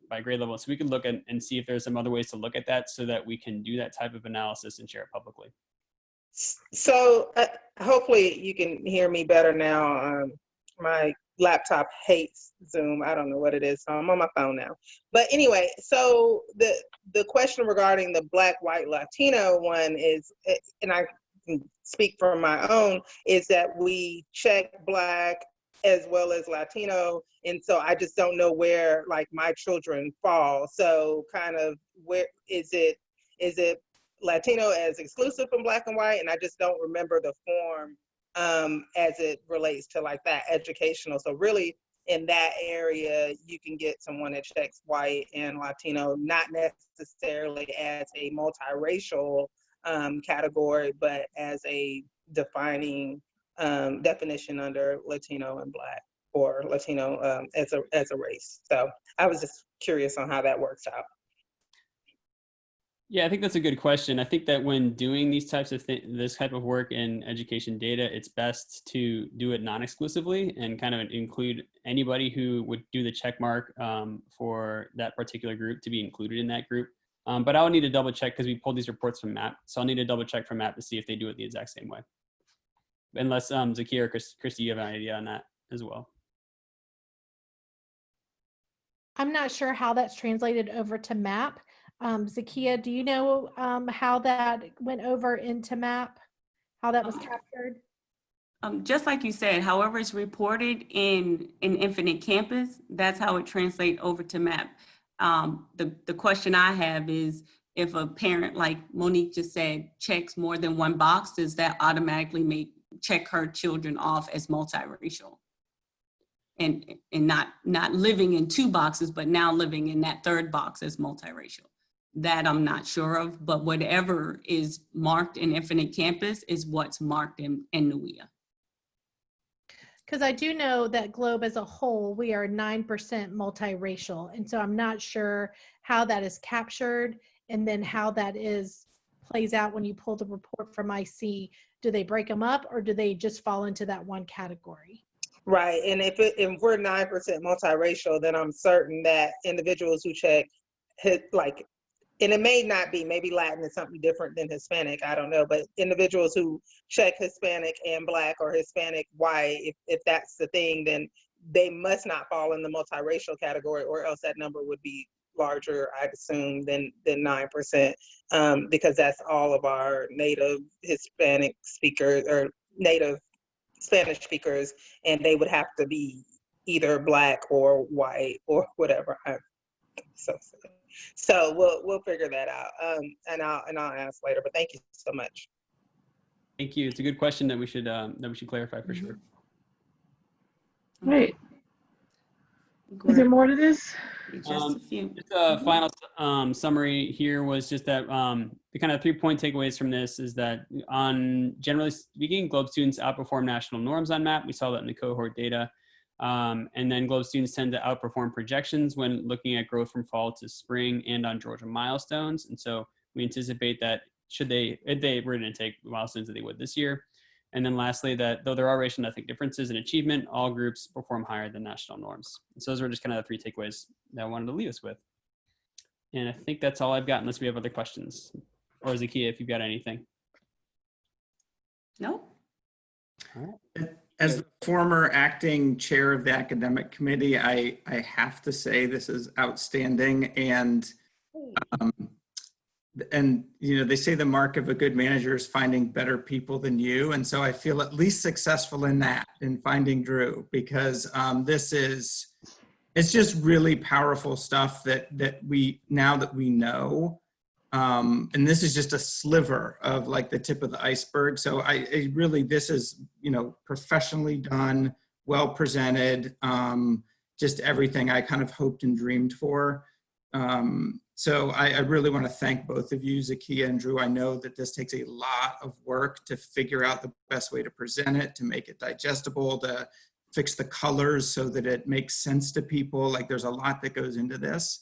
by grade level. So we could look at and see if there's some other ways to look at that so that we can do that type of analysis and share it publicly. So hopefully you can hear me better now. My laptop hates Zoom. I don't know what it is, so I'm on my phone now. But anyway, so the question regarding the Black, white, Latino one is, and I can speak from my own, is that we check Black as well as Latino, and so I just don't know where like my children fall. So kind of where is it Latino as exclusive from Black and white, and I just don't remember the form as it relates to like that educational. So really in that area, you can get someone that checks white and Latino, not necessarily as a multiracial category, but as a defining definition under Latino and Black, or Latino as a race. So I was just curious on how that works out. Yeah, I think that's a good question. I think that when doing these types of this type of work in education data, it's best to do it non-exclusively and kind of include anybody who would do the check mark for that particular group to be included in that group. But I'll need to double check because we pulled these reports from MAP. So I'll need to double check from MAP to see if they do it the exact same way. Unless Zakia or Christy, you have an idea on that as well. I'm not sure how that's translated over to MAP. Zakia, do you know how that went over into MAP, how that was captured? Just like you said, however it's reported in Infinite Campus, that's how it translates over to MAP. The question I have is, if a parent, like Monique just said, checks more than one box, does that automatically check her children off as multiracial? And not living in two boxes, but now living in that third box as multiracial. That I'm not sure of, but whatever is marked in Infinite Campus is what's marked in NUIA. Because I do know that Globe as a whole, we are 9% multiracial. And so I'm not sure how that is captured and then how that plays out when you pull the report from IC. Do they break them up or do they just fall into that one category? Right, and if we're 9% multiracial, then I'm certain that individuals who check and it may not be, maybe Latin is something different than Hispanic, I don't know, but individuals who check Hispanic and Black or Hispanic white, if that's the thing, then they must not fall in the multiracial category, or else that number would be larger, I'd assume, than 9%, because that's all of our native Hispanic speakers or native Spanish speakers, and they would have to be either Black or white or whatever. So we'll figure that out, and I'll ask later. But thank you so much. Thank you. It's a good question that we should clarify for sure. Great. Is there more to this? Just a few. Just a final summary here was just that the kind of 3-point takeaways from this is that on generally speaking, Globe students outperform national norms on MAP. We saw that in the cohort data. And then Globe students tend to outperform projections when looking at growth from fall to spring and on Georgia milestones. And so we anticipate that if they were to take milestones that they would this year. And then lastly, that though there are racial and ethnic differences in achievement, all groups perform higher than national norms. And so those are just kind of the 3 takeaways that I wanted to leave us with. And I think that's all I've got, unless we have other questions. Or Zakiya, if you've got anything. No. All right. As the former acting chair of the academic committee, I have to say this is outstanding. And you know, they say the mark of a good manager is finding better people than you. And so I feel at least successful in that, in finding Drew, because it's just really powerful stuff that we know. And this is just a sliver of like the tip of the iceberg. So I really, this is, you know, professionally done, well presented, just everything I kind of hoped and dreamed for. So I really want to thank both of you, Zakiya and Drew. I know that this takes a lot of work to figure out the best way to present it, to make it digestible, to fix the colors so that it makes sense to people. Like there's a lot that goes into this.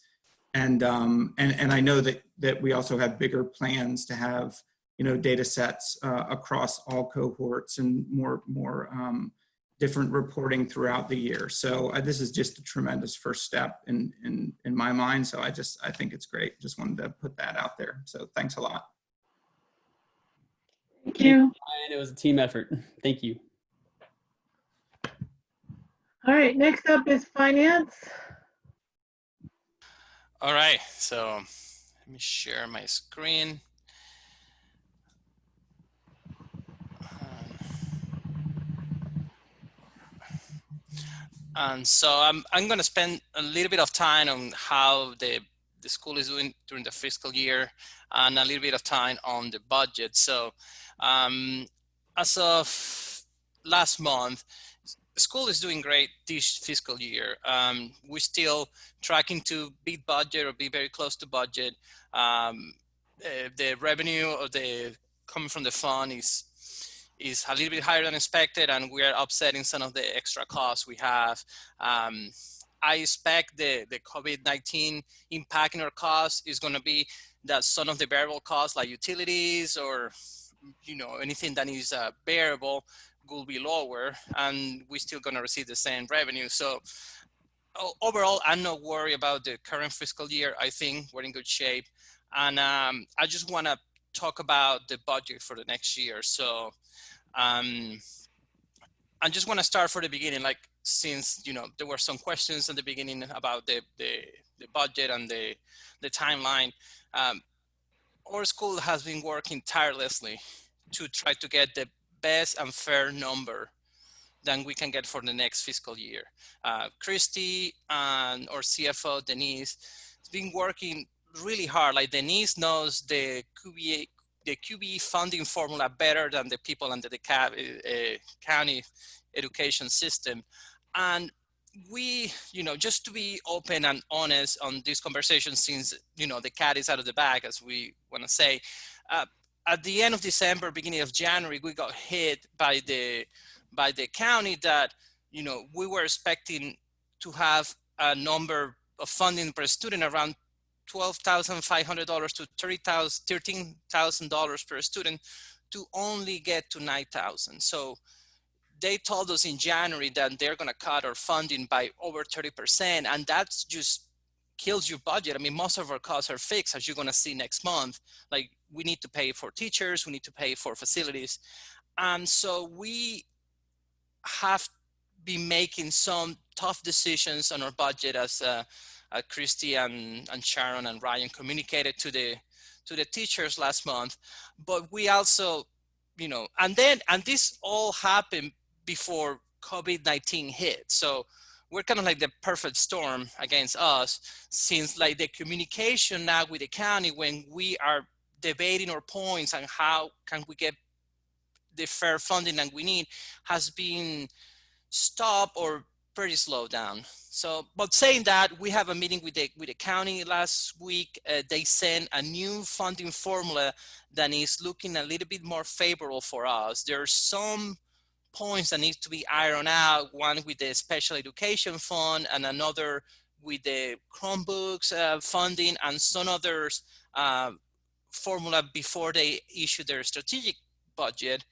And I know that we also have bigger plans to have, you know, data sets across all cohorts and more different reporting throughout the year. So this is just a tremendous first step in my mind. So I think it's great. Just wanted to put that out there. So thanks a lot. Thank you. And it was a team effort. Thank you. All right, next up is finance. All right, so let me share my screen. And so I'm going to spend a little bit of time on how the school is doing during the fiscal year and a little bit of time on the budget. So as of last month, the school is doing great this fiscal year. We're still tracking to beat budget or be very close to budget. The revenue of the coming from the fund is a little bit higher than expected, and we are offsetting some of the extra costs we have. I expect the COVID-19 impact in our costs is going to be that some of the variable costs like utilities or, you know, anything that is bearable will be lower, and we're still going to receive the same revenue. So overall, I'm not worried about the current fiscal year. I think we're in good shape. And I just want to talk about the budget for the next year. So I just want to start for the beginning, like since, you know, there were some questions at the beginning about the budget and the timeline. Our school has been working tirelessly to try to get the best and fair number than we can get for the next fiscal year. Christy and our CFO, Denise, has been working really hard. Like Denise knows the QBE funding formula better than the people under the county education system. And we, you know, just to be open and honest on this conversation, since, you know, the cat is out of the bag, as we want to say, at the end of December, beginning of January, we got hit by the county that, you know, we were expecting to have a number of funding per student around $12,500 to $13,000 per student to only get to $9,000. So they told us in January that they're going to cut our funding by over 30%, and that's just kills your budget. I mean, most of our costs are fixed, as you're going to see next month. Like, we need to pay for teachers, we need to pay for facilities. And so we have been making some tough decisions on our budget, as Christy and Sharon and Ryan communicated to the teachers last month. But we also, and this all happened before COVID-19 hit. So we're kind of like the perfect storm against us, since like the communication now with the county, when we are debating our points and how can we get the fair funding that we need, has been stopped or pretty slowed down. So, but saying that, we have a meeting with the county last week. They sent a new funding formula that is looking a little bit more favorable for us. There are some points that need to be ironed out, one with the special education fund and another with the Chromebooks funding and some others formula before they issue their strategic budget.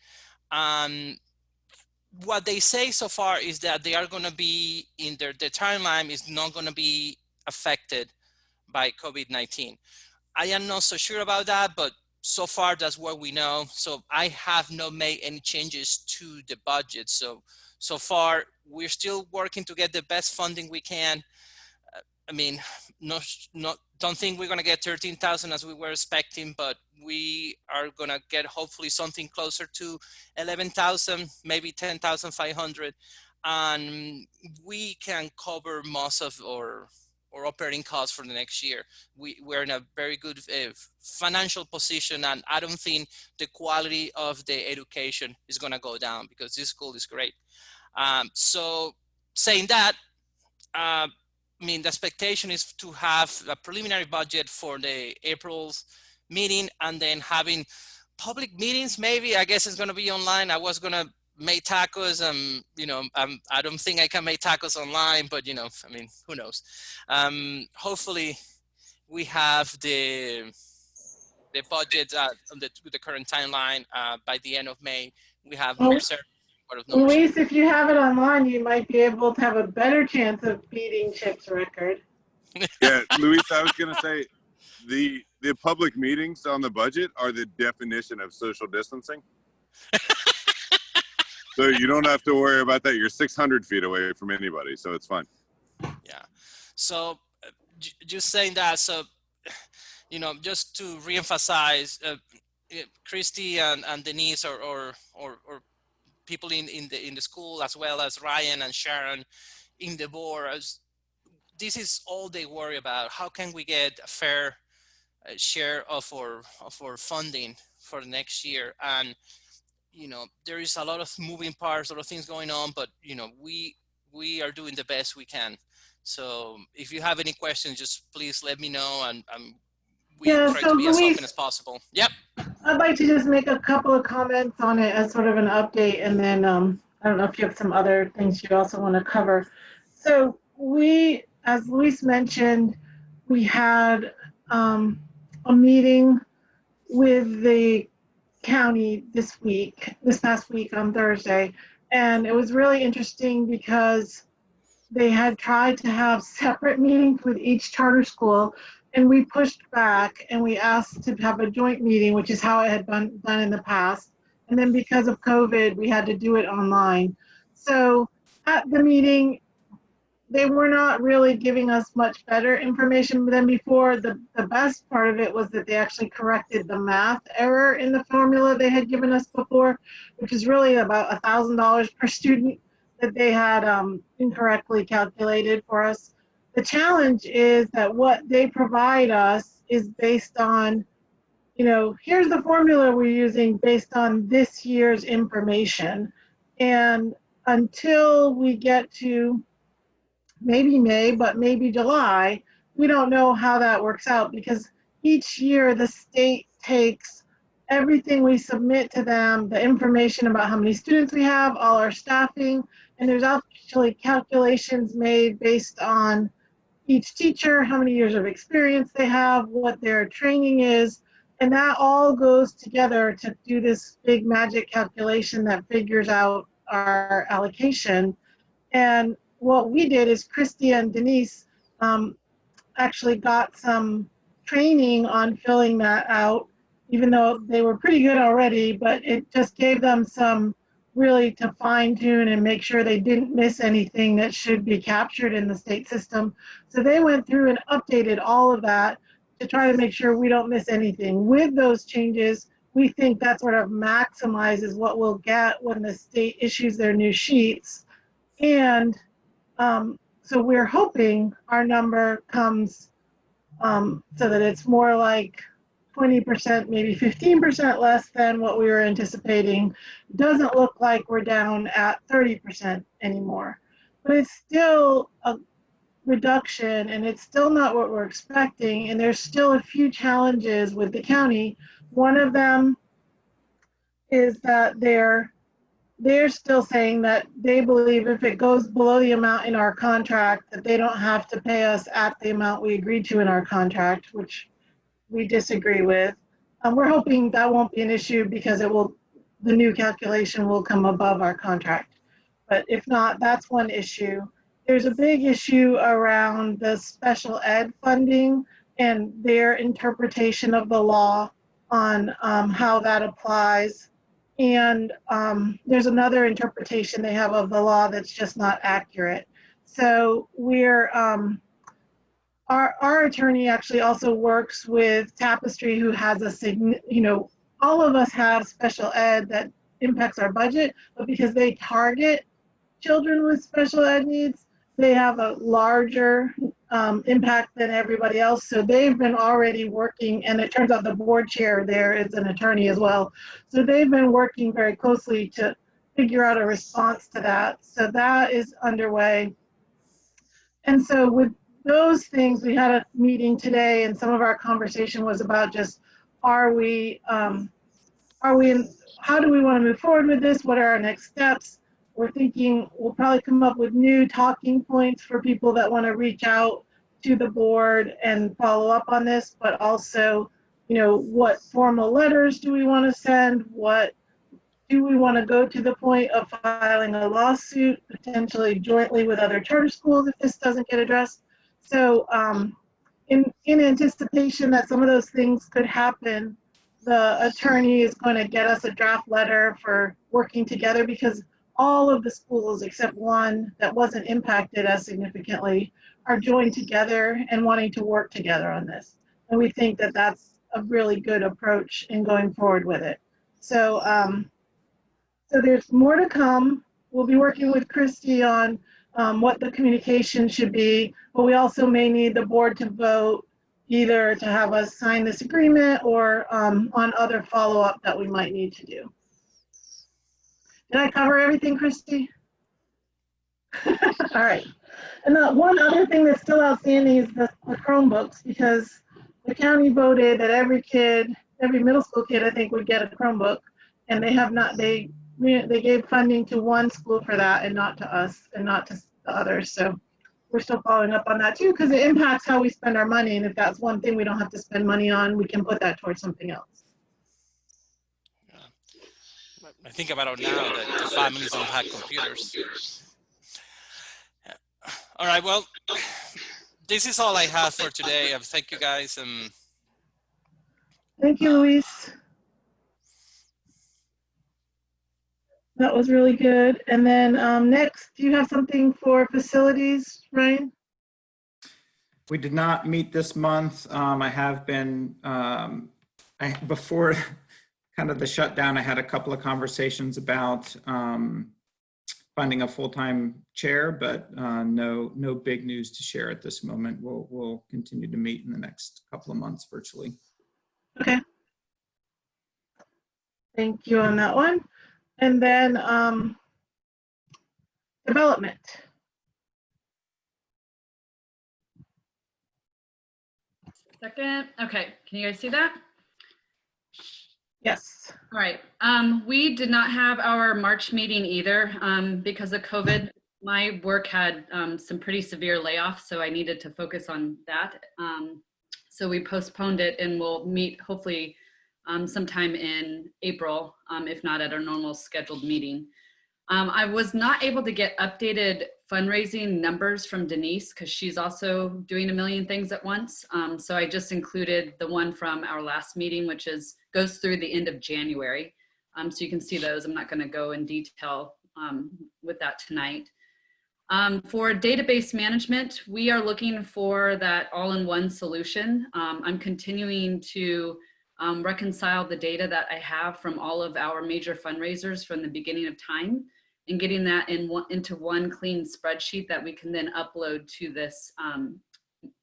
What they say so far is that they are going to be in the timeline is not going to be affected by COVID-19. I am not so sure about that, but so far that's what we know. So I have not made any changes to the budget. So far we're still working to get the best funding we can. I mean, don't think we're going to get 13,000 as we were expecting, but we are going to get hopefully something closer to 11,000, maybe 10,500. And we can cover most of our operating costs for the next year. We're in a very good financial position, and I don't think the quality of the education is going to go down because this school is great. So saying that, I mean, the expectation is to have a preliminary budget for the April's meeting, and then having public meetings. Maybe, I guess it's going to be online. I was going to make tacos. I don't think I can make tacos online, but I mean, who knows? Hopefully we have the budget with the current timeline by the end of May. We have Luis, if you have it online, you might be able to have a better chance of beating Chip's record. Yeah, Luis, I was going to say the public meetings on the budget are the definition of social distancing. So you don't have to worry about that. You're 600 feet away from anybody, so it's fine. Yeah. So just saying that, so, just to reemphasize, Christy and Denise or people in the school, as well as Ryan and Sharon in the board, this is all they worry about. How can we get a fair share of our funding for the next year? And there is a lot of moving parts, a lot of things going on, but we are doing the best we can. So if you have any questions, just please let me know, and we try to be as open as possible. Yep. I'd like to just make a couple of comments on it as sort of an update, and then I don't know if you have some other things you also want to cover. So we, as Luis mentioned, we had a meeting with the county this past week on Thursday, and it was really interesting because they had tried to have separate meetings with each charter school, and we pushed back and we asked to have a joint meeting, which is how it had been done in the past. And then because of COVID, we had to do it online. So at the meeting, they were not really giving us much better information than before. The best part of it was that they actually corrected the math error in the formula they had given us before, which is really about $1,000 per student that they had incorrectly calculated for us. The challenge is that what they provide us is based on, here's the formula we're using based on this year's information. And until we get to maybe May, but maybe July, we don't know how that works out, because each year the state takes everything we submit to them, the information about how many students we have, all our staffing, and there's actually calculations made based on each teacher, how many years of experience they have, what their training is, and that all goes together to do this big magic calculation that figures out our allocation. And what we did is Christy and Denise actually got some training on filling that out, even though they were pretty good already, but it just gave them some really to fine tune and make sure they didn't miss anything that should be captured in the state system. So they went through and updated all of that to try to make sure we don't miss anything. With those changes, we think that sort of maximizes what we'll get when the state issues their new sheets. And so we're hoping our number comes so that it's more like 20%, maybe 15% less than what we were anticipating. Doesn't look like we're down at 30% anymore, but it's still a reduction and it's still not what we're expecting. And there's still a few challenges with the county. One of them is that they're still saying that they believe if it goes below the amount in our contract, that they don't have to pay us at the amount we agreed to in our contract, which we disagree with. We're hoping that won't be an issue because the new calculation will come above our contract. But if not, that's one issue. There's a big issue around the special ed funding and their interpretation of the law on how that applies. And there's another interpretation they have of the law that's just not accurate. So we're, our attorney actually also works with Tapestry, who has all of us have special ed that impacts our budget, but because they target children with special ed needs, they have a larger impact than everybody else. So they've been already working, and it turns out the board chair there is an attorney as well. So they've been working very closely to figure out a response to that. So that is underway. And so with those things, we had a meeting today, and some of our conversation was about just, how do we want to move forward with this? What are our next steps? We're thinking we'll probably come up with new talking points for people that want to reach out to the board and follow up on this, but also, what formal letters do we want to send? What do we want to go to the point of filing a lawsuit, potentially jointly with other charter schools if this doesn't get addressed? So in anticipation that some of those things could happen, the attorney is going to get us a draft letter for working together, because all of the schools except one that wasn't impacted as significantly are joined together and wanting to work together on this. And we think that that's a really good approach in going forward with it. So, so there's more to come. We'll be working with Christy on what the communication should be, but we also may need the board to vote either to have us sign this agreement or on other follow-up that we might need to do. Did I cover everything, Christy? All right. And one other thing that's still outstanding is the Chromebooks, because the county voted that every middle school kid, I think, would get a Chromebook, and they have not. They gave funding to one school for that, and not to us, and not to the others. So we're still following up on that too, because it impacts how we spend our money. And if that's one thing we don't have to spend money on, we can put that towards something else. I think about it now that the families don't have computers. All right, well, this is all I have for today. Thank you, guys. Thank you, Luis. That was really good. And then next, do you have something for facilities, Ryan? We did not meet this month. I have been, before kind of the shutdown, I had a couple of conversations about finding a full-time chair, but no big news to share at this moment. We'll continue to meet in the next couple of months virtually. Okay. Thank you on that one. And then development. Second. Okay, can you guys see that? Yes. All right. We did not have our March meeting either because of COVID. My work had some pretty severe layoffs, so I needed to focus on that. So we postponed it, and we'll meet hopefully sometime in April, if not at our normal scheduled meeting. I was not able to get updated fundraising numbers from Denise because she's also doing a million things at once. So I just included the one from our last meeting, which goes through the end of January. So you can see those. I'm not going to go in detail with that tonight. For database management, we are looking for that all-in-one solution. I'm continuing to reconcile the data that I have from all of our major fundraisers from the beginning of time and getting that into one clean spreadsheet that we can then upload to this,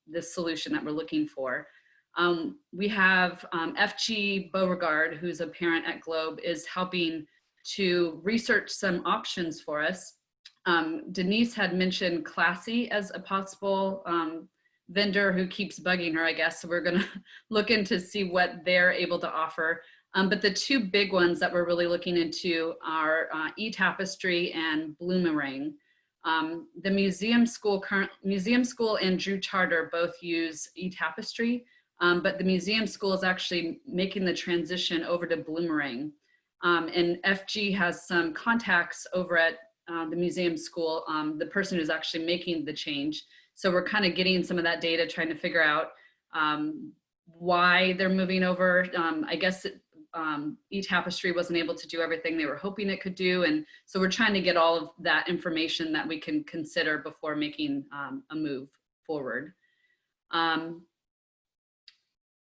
this solution that we're looking for. We have FG Beauregard, who's a parent at Globe, is helping to research some options for us. Denise had mentioned Classy as a possible vendor who keeps bugging her, I guess. So we're gonna look into see what they're able to offer. But the two big ones that we're really looking into are eTapestry and Bloomerang. The Museum School and Drew Charter both use eTapestry, but the Museum School is actually making the transition over to Bloomerang. And FG has some contacts over at the Museum School, the person who's actually making the change. So we're kind of getting some of that data, trying to figure out why they're moving over. I guess eTapestry wasn't able to do everything they were hoping it could do. And so we're trying to get all of that information that we can consider before making a move forward.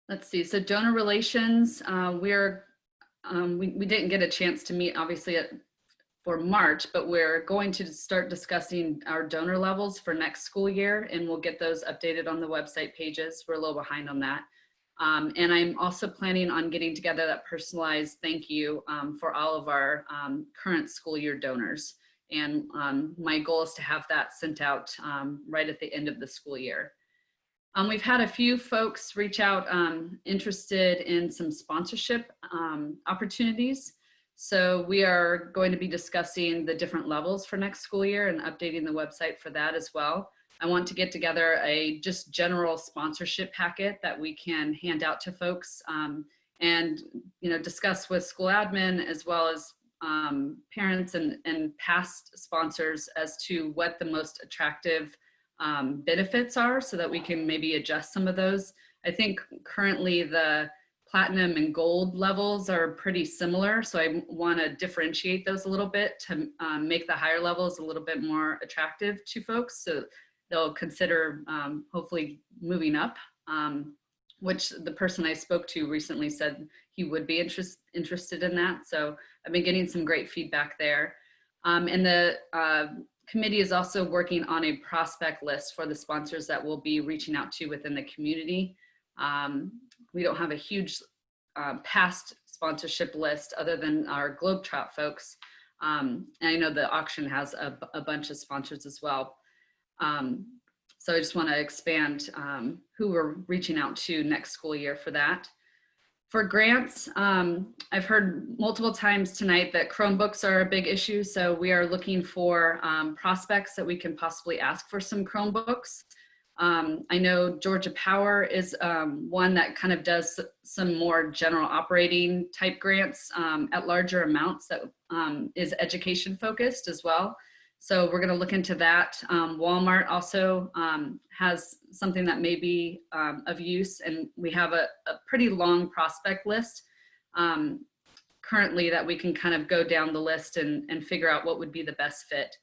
Let's see, so donor relations, we didn't get a chance to meet obviously for March, but we're going to start discussing our donor levels for next school year, and we'll get those updated on the website pages. We're a little behind on that. And I'm also planning on getting together that personalized thank you for all of our current school year donors. And my goal is to have that sent out right at the end of the school year. We've had a few folks reach out interested in some sponsorship opportunities. So we are going to be discussing the different levels for next school year and updating the website for that as well. I want to get together a just general sponsorship packet that we can hand out to folks and discuss with school admin as well as parents and past sponsors as to what the most attractive benefits are so that we can maybe adjust some of those. I think currently the platinum and gold levels are pretty similar. So I want to differentiate those a little bit to make the higher levels a little bit more attractive to folks. So they'll consider hopefully moving up, which the person I spoke to recently said he would be interested in that. So I've been getting some great feedback there. And the committee is also working on a prospect list for the sponsors that we'll be reaching out to within the community. We don't have a huge past sponsorship list other than our Globetrot folks. And I know the auction has a bunch of sponsors as well. So I just want to expand who we're reaching out to next school year for that. For grants, I've heard multiple times tonight that Chromebooks are a big issue. So we are looking for prospects that we can possibly ask for some Chromebooks. I know Georgia Power is one that kind of does some more general operating type grants at larger amounts that is education focused as well. So we're going to look into that. Walmart also has something that may be of use, and we have a pretty long prospect list currently that we can kind of go down the list and figure out what would be the best fit.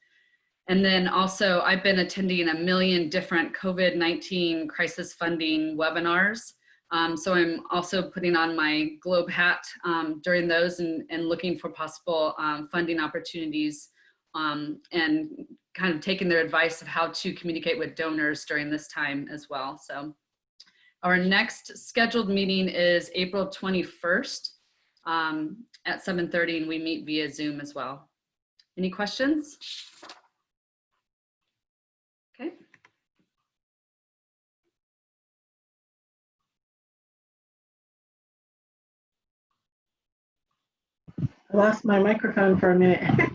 And then also I've been attending a million different COVID-19 crisis funding webinars. So I'm also putting on my Globe hat during those and looking for possible funding opportunities and kind of taking their advice of how to communicate with donors during this time as well. So our next scheduled meeting is April 21st at 7:30, and we meet via Zoom as well. Any questions? Okay. I lost my microphone for a minute.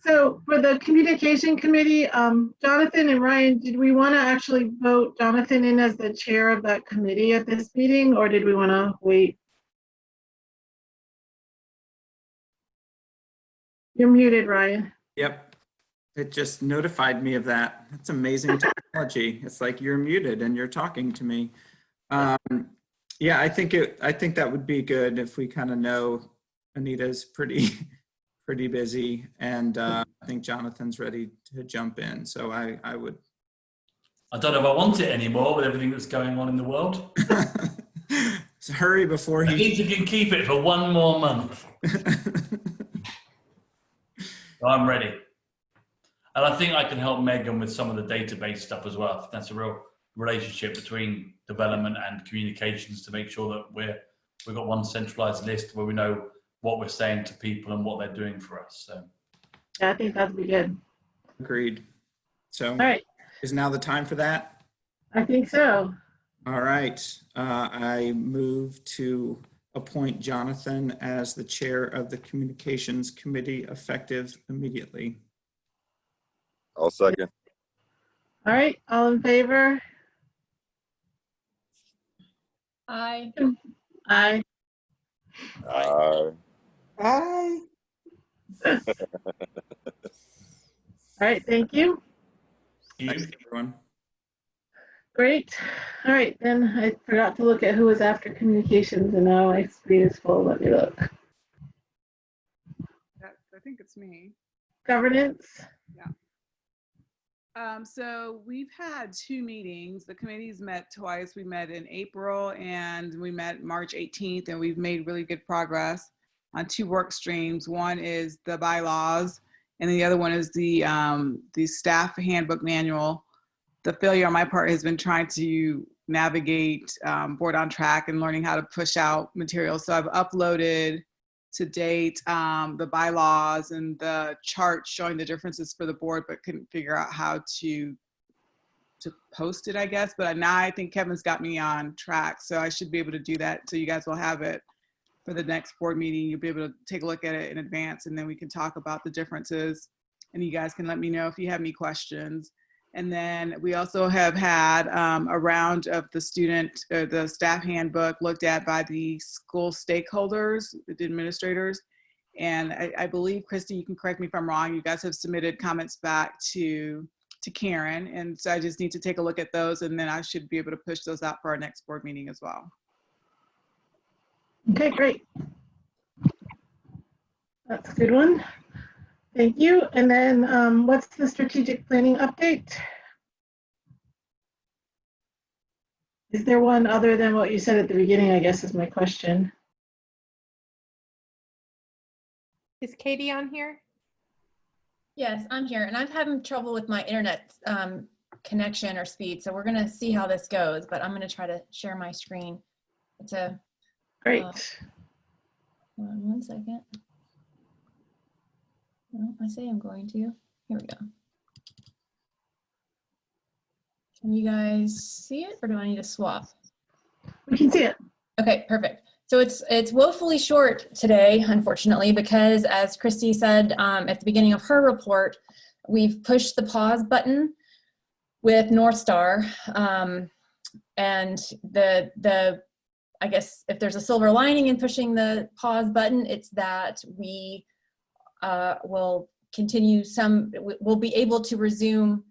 So for the communication committee, Jonathan and Ryan, did we want to actually vote Jonathan in as the chair of that committee at this meeting, or did we want to wait? You're muted, Ryan. Yep. It just notified me of that. That's amazing technology. It's like you're muted and you're talking to me. Yeah, I think that would be good if we kind of know Anita's pretty busy, and I think Jonathan's ready to jump in. So I would. I don't know if I want it anymore with everything that's going on in the world. So hurry before I think you can keep it for one more month. So I'm ready. And I think I can help Megan with some of the database stuff as well. That's a real relationship between development and communications to make sure that we've got one centralized list where we know what we're saying to people and what they're doing for us. So Yeah, I think that'd be good. Agreed. So All right. Is now the time for that? I think so. All right. I move to appoint Jonathan as the chair of the Communications Committee effective immediately. I'll second. All right, all in favor? Aye. Aye. Aye. Hi. All right, thank you. Thanks, everyone. Great. All right, then I forgot to look at who was after communications, and now my screen is full. Let me look. I think it's me. Governance. Yeah. So we've had 2 meetings. The committee's met twice. We met in April and we met March 18th, and we've made really good progress on 2 work streams. One is the bylaws, and the other one is the staff handbook manual. The failure on my part has been trying to navigate Board on Track and learning how to push out materials. So I've uploaded to date the bylaws and the chart showing the differences for the board, but couldn't figure out how to post it, I guess. But now I think Kevin's got me on track, so I should be able to do that. So you guys will have it for the next board meeting. You'll be able to take a look at it in advance, and then we can talk about the differences, and you guys can let me know if you have any questions. And then we also have had a round of the staff handbook looked at by the school stakeholders, the administrators. And I believe, Christy, you can correct me if I'm wrong, you guys have submitted comments back to Karen. And so I just need to take a look at those, and then I should be able to push those out for our next board meeting as well. Okay, great. That's a good one. Thank you. And then what's the strategic planning update? Is there one other than what you said at the beginning, I guess is my question. Is Katie on here? Yes, I'm here, and I'm having trouble with my internet connection or speed, so we're gonna see how this goes, but I'm gonna try to share my screen. It's a great. Hold on 1 second. Well, I say I'm going to. Here we go. Can you guys see it, or do I need to swap? We can see it. Okay, perfect. So it's woefully short today, unfortunately, because as Christy said at the beginning of her report, we've pushed the pause button with North Star, and I guess if there's a silver lining in pushing the pause button, it's that we will continue we'll be able to resume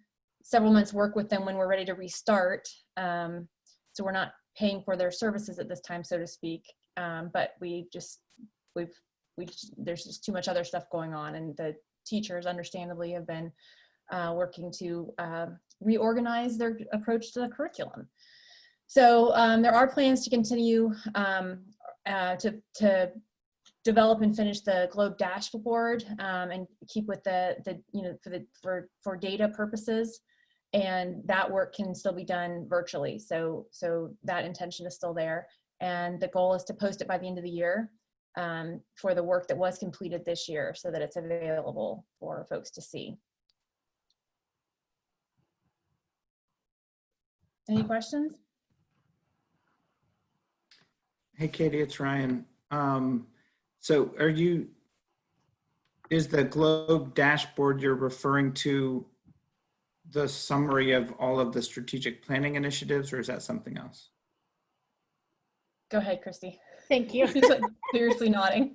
several months work with them when we're ready to restart. So we're not paying for their services at this time, so to speak. But there's just too much other stuff going on, and the teachers understandably have been working to reorganize their approach to the curriculum. So there are plans to continue to develop and finish the Globe dashboard and keep with for data purposes, and that work can still be done virtually. So that intention is still there, and the goal is to post it by the end of the year for the work that was completed this year, so that it's available for folks to see. Any questions? Hey, Katie, it's Ryan. So is the Globe dashboard you're referring to the summary of all of the strategic planning initiatives, or is that something else? Go ahead, Christy. Thank you. She's like seriously nodding.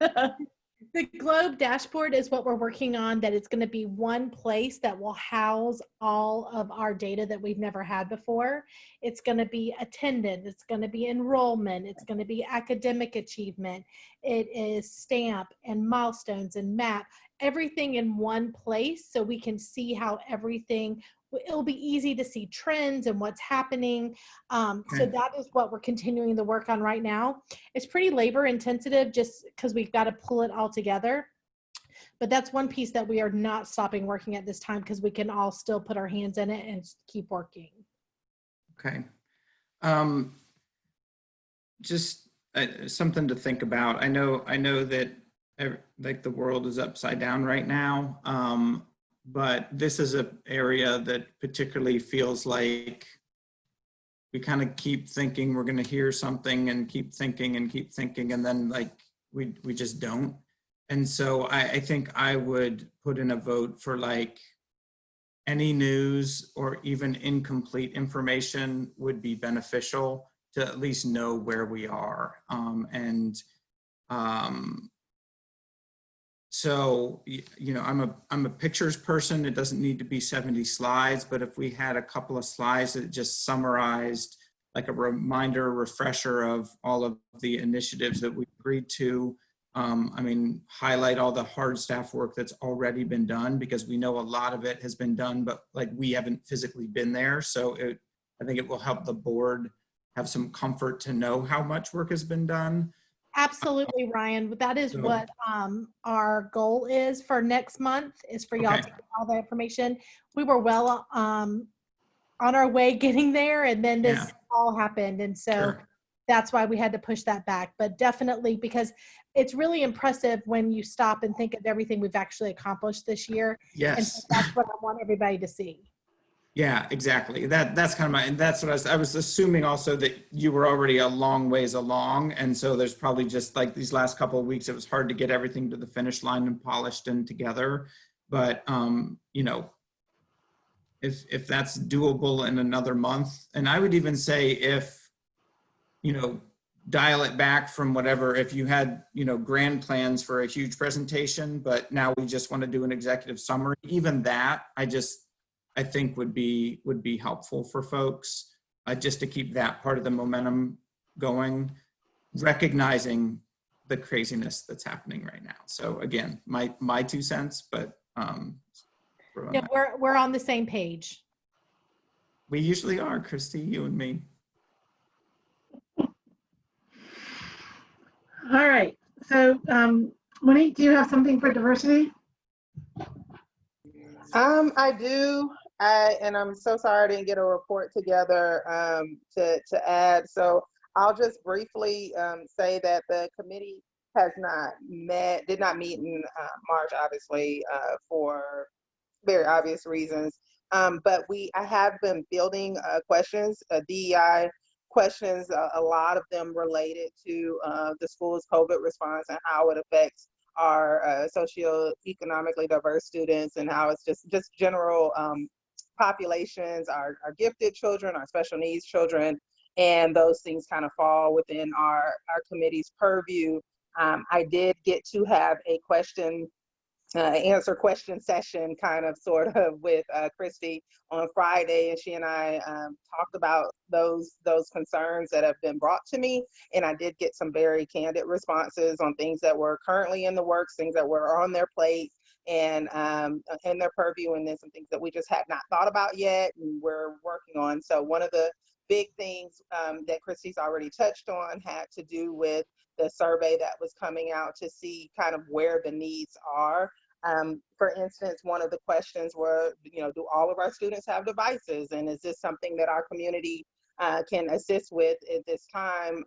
The Globe dashboard is what we're working on, that it's going to be one place that will house all of our data that we've never had before. It's going to be attendance, it's going to be enrollment, it's going to be academic achievement, it is STAMP and milestones and MAP, everything in one place so we can see how everything, it'll be easy to see trends and what's happening. So that is what we're continuing to work on right now. It's pretty labor intensive just because we've got to pull it all together. But that's one piece that we are not stopping working at this time because we can all still put our hands in it and keep working. Okay. Just something to think about. I know that like the world is upside down right now. But this is an area that particularly feels like we kind of keep thinking we're going to hear something and keep thinking and then like we just don't. And so I think I would put in a vote for like any news or even incomplete information would be beneficial to at least know where we are. So, you know, I'm a pictures person. It doesn't need to be 70 slides, but if we had a couple of slides that just summarized like a reminder, refresher of all of the initiatives that we agreed to, I mean, highlight all the hard staff work that's already been done because we know a lot of it has been done, but like we haven't physically been there. So I think it will help the board have some comfort to know how much work has been done. Absolutely, Ryan. That is what our goal is for next month, is for y'all to get all the information. We were well on our way getting there, and then this all happened. And so that's why we had to push that back. But definitely, because it's really impressive when you stop and think of everything we've actually accomplished this year. Yes. And so that's what I want everybody to see. Yeah, exactly. That's kind of and that's what I was assuming also that you were already a long ways along. And so there's probably just like these last couple of weeks, it was hard to get everything to the finish line and polished and together. But, you know, if that's doable in another month, and I would even say if, you know, dial it back from whatever, if you had, you know, grand plans for a huge presentation, but now we just want to do an executive summary, even that, I think would be helpful for folks, just to keep that part of the momentum going, recognizing the craziness that's happening right now. So again, my 2 cents, but yeah, we're on the same page. We usually are, Christy, you and me. All right. So Monique, do you have something for diversity? I do. And I'm so sorry I didn't get a report together to add. So I'll just briefly say that the committee did not meet in March, obviously, for very obvious reasons. But I have been building questions, DEI questions, a lot of them related to the school's COVID response and how it affects our socioeconomically diverse students and how it's just general populations, our gifted children, our special needs children, and those things kind of fall within our committee's purview. I did get to have a answer question session kind of sort of with Christy on Friday, and she and I talked about those concerns that have been brought to me, and I did get some very candid responses on things that were currently in the works, things that were on their plate and in their purview, and then some things that we just had not thought about yet and we're working on. So one of the big things that Christy's already touched on had to do with the survey that was coming out to see kind of where the needs are. For instance, one of the questions were, you know, do all of our students have devices? And is this something that our community can assist with at this time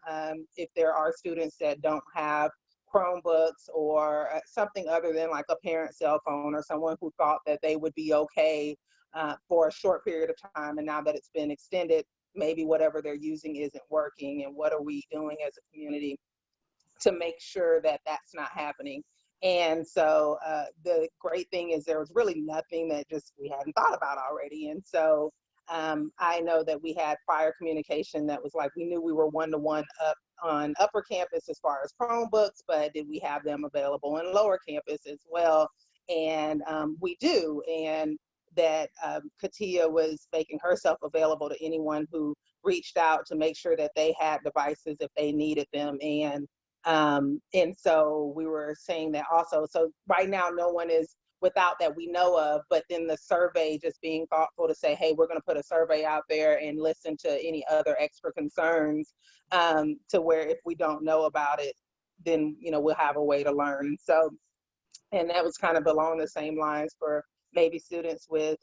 if there are students that don't have Chromebooks or something other than like a parent cell phone, or someone who thought that they would be okay for a short period of time, and now that it's been extended, maybe whatever they're using isn't working, and what are we doing as a community to make sure that that's not happening? And so the great thing is there was really nothing that just we hadn't thought about already. And so I know that we had prior communication that was like, we knew we were 1 to 1 up on upper campus as far as Chromebooks, but did we have them available in lower campus as well? And we do, and that Katia was making herself available to anyone who reached out to make sure that they had devices if they needed them. And so we were saying that also. So right now, no one is without that we know of, but then the survey, just being thoughtful to say, hey, we're going to put a survey out there and listen to any other extra concerns, to where if we don't know about it, then, you know, we'll have a way to learn. So, and that was kind of along the same lines for maybe students with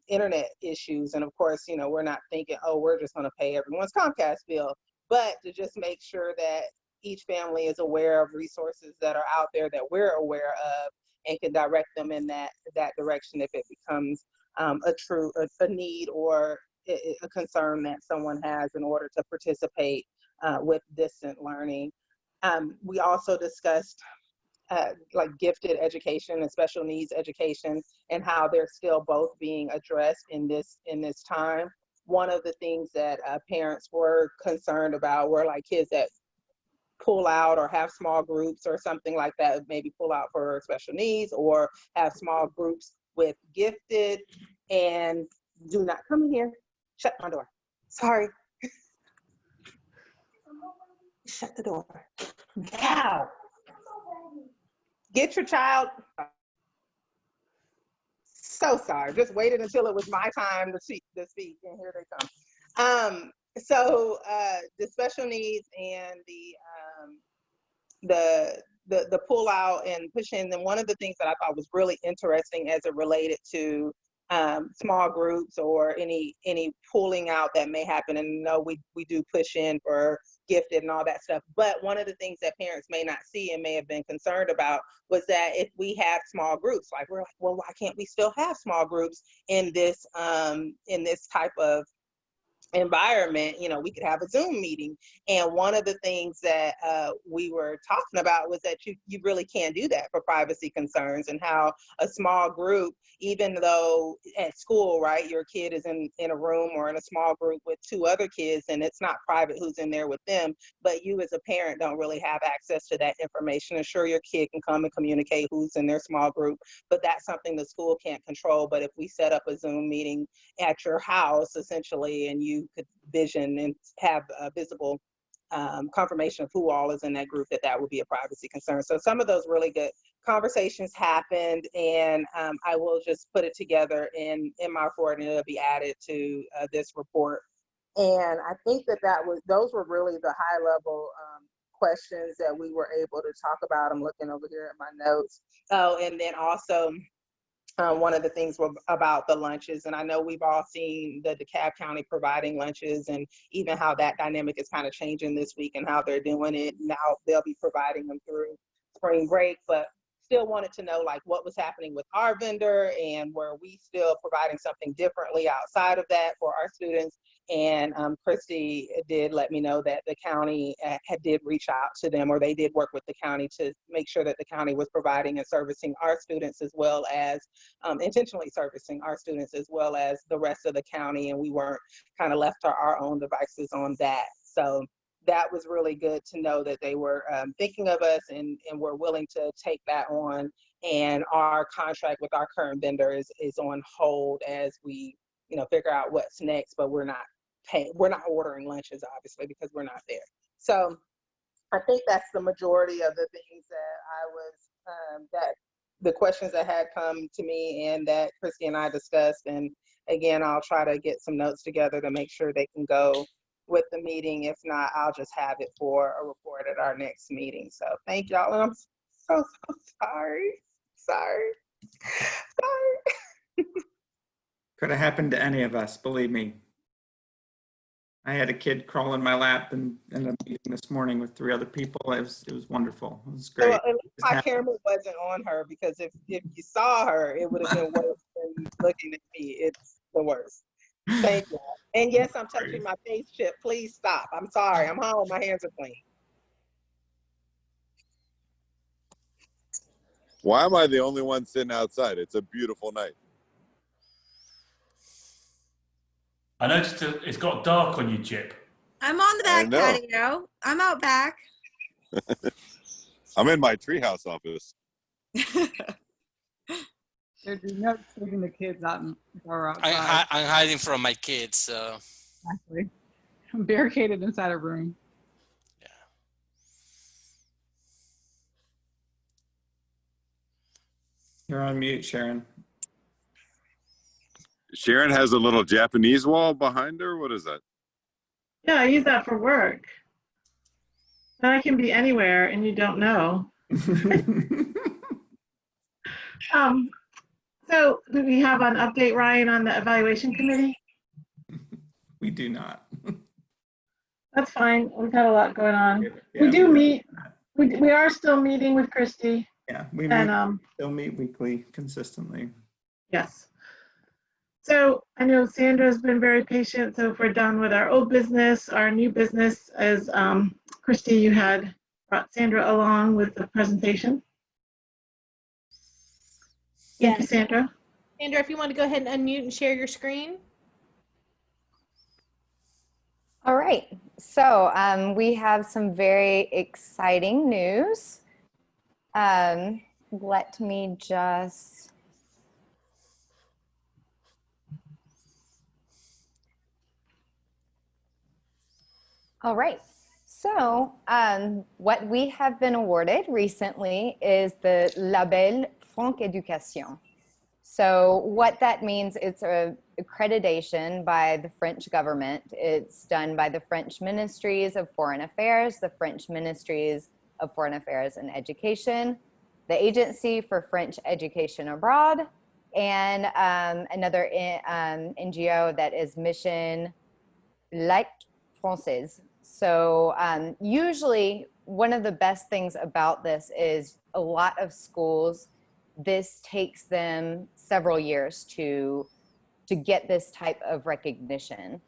internet issues. And of course, you know, we're not thinking, oh, we're just going to pay everyone's Comcast bill, but to just make sure that each family is aware of resources that are out there that we're aware of, and can direct them in that direction if it becomes a need or a concern that someone has in order to participate with distant learning. We also discussed like gifted education and special needs education, and how they're still both being addressed in this time. One of the things that parents were concerned about were like kids that pull out or have small groups or something like that, maybe pull out for special needs or have small groups with gifted. And do not come in here. Shut my door. Sorry. Shut the door. Now. Get your child. So sorry. Just waited until it was my time to speak, and here they come. So the special needs and the pull out and pushing them. One of the things that I thought was really interesting as it related to small groups or any pulling out that may happen. And no, we do push in for gifted and all that stuff. But one of the things that parents may not see and may have been concerned about was that if we have small groups, like we're like, well, why can't we still have small groups in this type of environment? You know, we could have a Zoom meeting. And one of the things that we were talking about was that you really can't do that for privacy concerns, and how a small group, even though at school, right, your kid is in a room or in a small group with 2 other kids, and it's not private who's in there with them, but you as a parent don't really have access to that information. And sure, your kid can come and communicate who's in their small group, but that's something the school can't control. But if we set up a Zoom meeting at your house, essentially, and you could vision and have a visible confirmation of who all is in that group, that would be a privacy concern. So some of those really good conversations happened, and I will just put it together in my report, and it'll be added to this report. And I think those were really the high level questions that we were able to talk about. I'm looking over here at my notes. Oh, and then also one of the things about the lunches, and I know we've all seen the DeKalb County providing lunches, and even how that dynamic is kind of changing this week and how they're doing it. Now they'll be providing them through spring break, but still wanted to know like what was happening with our vendor, and were we still providing something differently outside of that for our students. And Christy did let me know that the county did reach out to them, or they did work with the county to make sure that the county was providing and servicing our students, as well as intentionally servicing our students as well as the rest of the county, and we weren't kind of left to our own devices on that. So that was really good to know that they were thinking of us and were willing to take that on. And our contract with our current vendor is on hold as we, you know, figure out what's next, but we're not ordering lunches, obviously, because we're not there. So I think that's the majority of the things that the questions that had come to me and that Christy and I discussed. And again, I'll try to get some notes together to make sure they can go with the meeting. If not, I'll just have it for a report at our next meeting. So thank y'all, and I'm so sorry. Could have happened to any of us, believe me. I had a kid crawl in my lap and ended up meeting this morning with 3 other people. It was wonderful. It was great. So my camera wasn't on her, because if you saw her, it would have been worse than looking at me. It's the worst. Thank you. And yes, I'm touching my face chip. Please stop. I'm sorry. I'm home. My hands are clean. Why am I the only one sitting outside? It's a beautiful night. I noticed it's got dark on you, Chip. I'm on the I back know. patio. I'm out back. I'm in my treehouse office. There's no taking the kids out or I'm, outside. I'm hiding from my kids, so Exactly. I'm barricaded inside a room. You're on mute, Sharon. Sharon has a little Japanese wall behind her. What is that? Yeah, I use that for work. And I can be anywhere and you don't know. So do we have an update, Ryan, on the evaluation committee? We do not. That's fine. We've had a lot going on. Yeah, We do meet. We are still meeting with Christy. Yeah, we And still meet weekly consistently. yes. So I know Sandra's been very patient. So if we're done with our old business, our new business is Christy, you had brought Sandra along with the presentation. Thank you, Sandra. Sandra, if you want to go ahead and unmute and share your screen. All right, so we have some very exciting news. Let me just, all right. So what we have been awarded recently is the Label Franck Education. So what that means, it's a accreditation by the French government. It's done by the French Ministries of Foreign Affairs, the French Ministries of Foreign Affairs and Education, the Agency for French Education Abroad, and another NGO that is Mission Laïque Française. So usually one of the best things about this is a lot of schools, this takes them several years to get this type of recognition.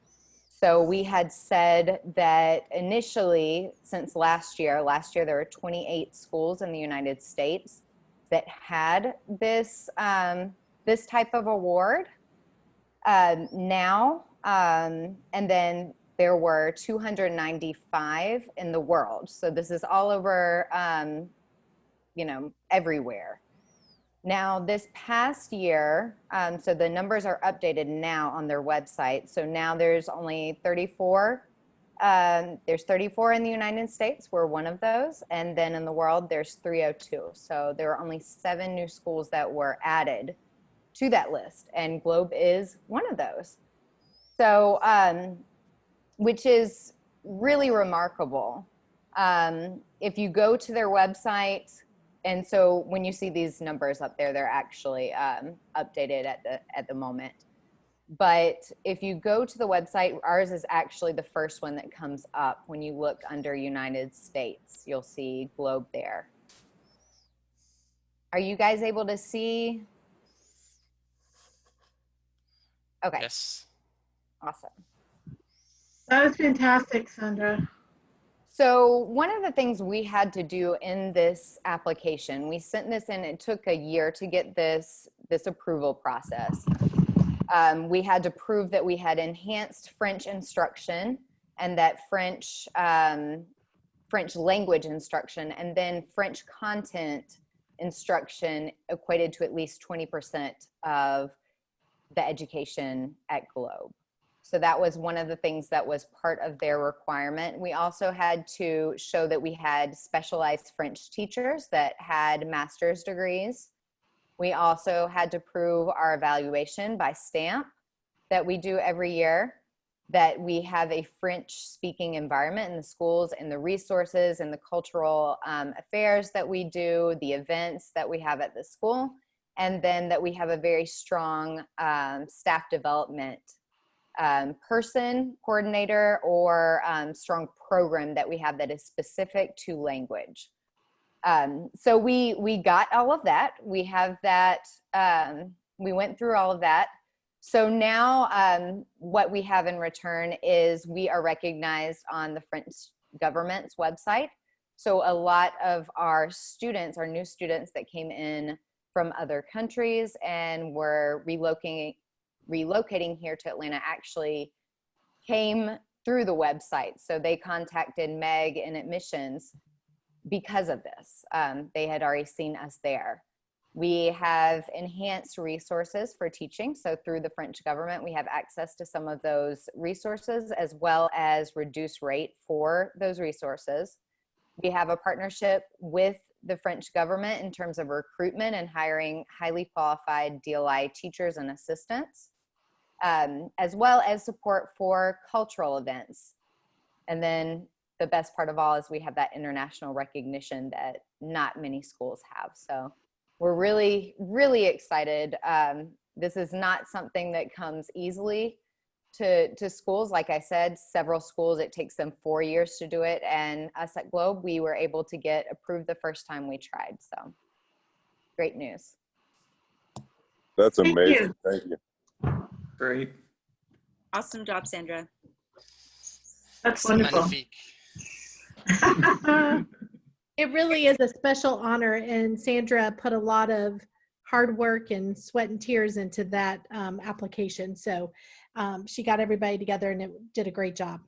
So we had said that initially, since last year there were 28 schools in the United States that had this, this type of award now, and then there were 295 in the world. So this is all over, you know, everywhere. Now, this past year, so the numbers are updated now on their website. So now there's only 34. There's 34 in the United States. We're one of those. And then in the world, there's 302. So there are only 7 new schools that were added to that list. And Globe is one of those. So, which is really remarkable. If you go to their website, and so when you see these numbers up there, they're actually updated at the moment. But if you go to the website, ours is actually the first one that comes up. When you look under United States, you'll see Globe there. Are you guys able to see? Okay. yes. Awesome. That was fantastic, Sandra. So one of the things we had to do in this application, we sent this in, it took a year to get this approval process. We had to prove that we had enhanced French instruction and that French language instruction, and then French content instruction equated to at least 20% of the education at Globe. So that was one of the things that was part of their requirement. We also had to show that we had specialized French teachers that had master's degrees. We also had to prove our evaluation by STAMP that we do every year, that we have a French-speaking environment in the schools, and the resources and the cultural affairs that we do, the events that we have at the school, and then that we have a very strong staff development person, coordinator, or strong program that we have that is specific to language. So we got all of that. We have that. We went through all of that. So now what we have in return is we are recognized on the French government's website. So a lot of our students, our new students that came in from other countries and were relocating here to Atlanta, actually came through the website. So they contacted Meg in admissions because of this. They had already seen us there. We have enhanced resources for teaching. So through the French government, we have access to some of those resources as well as reduced rate for those resources. We have a partnership with the French government in terms of recruitment and hiring highly qualified DLI teachers and assistants, as well as support for cultural events. And then the best part of all is we have that international recognition that not many schools have. So we're really, really excited. This is not something that comes easily to schools. Like I said, several schools, it takes them 4 years to do it. And us at Globe, we were able to get approved the first time we tried. So great news. That's Thank amazing. you. Thank you. Great. Awesome job, Sandra. That's wonderful. Magnifique. It really is a special honor, and Sandra put a lot of hard work and sweat and tears into that application. So she got everybody together and it did a great job.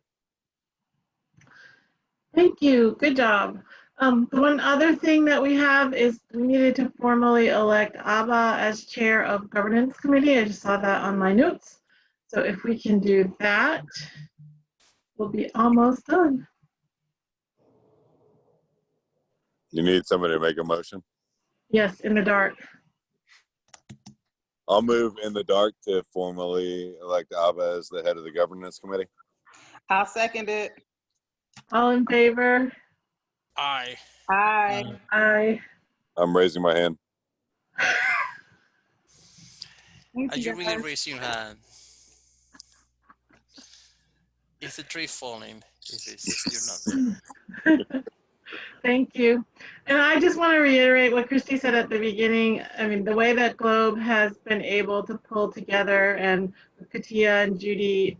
Thank you. Good job. The one other thing that we have is we needed to formally elect Abba as chair of governance committee. I just saw that on my notes. So if we can do that, we'll be almost done. You need somebody to make a motion? Yes, in the dark. I'll move in the dark to formally elect Abba as the head of the governance committee. I'll second it. All in favor? Aye. Aye. Aye. I'm raising my hand. Thank Are you really guys. raising your hand? Is the tree falling? You're not. Thank you. And I just want to reiterate what Christy said at the beginning. I mean, the way that Globe has been able to pull together, and Katia and Judy,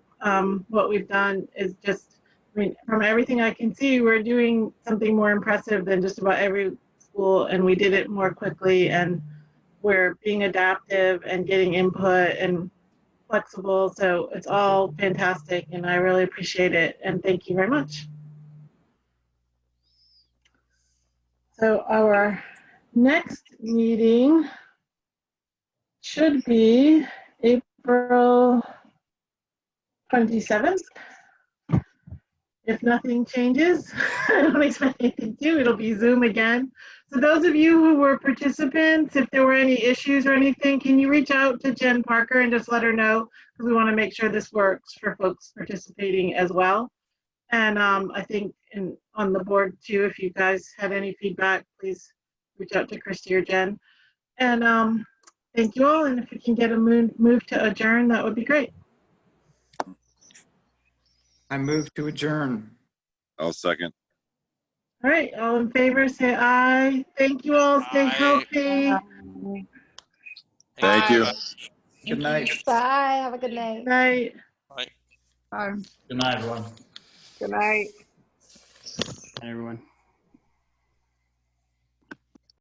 what we've done is just, I mean, from everything I can see, we're doing something more impressive than just about every school, and we did it more quickly, and we're being adaptive and getting input and flexible. So it's all fantastic, and I really appreciate it. And thank you very much. So our next meeting should be April 27th. If nothing changes, I don't expect anything to, it'll be Zoom again. So those of you who were participants, if there were any issues or anything, can you reach out to Jen Parker and just let her know? Because we want to make sure this works for folks participating as well. And I think on the board too, if you guys had any feedback, please reach out to Christy or Jen. And thank you all. And if we can get a move to adjourn, that would be great. I move to adjourn. I'll second. All right, all in favor, say aye. Thank you all. Stay healthy. Thank you. Good night. Bye. Have a good night. Night. Good night, everyone. Good night. Hi, everyone.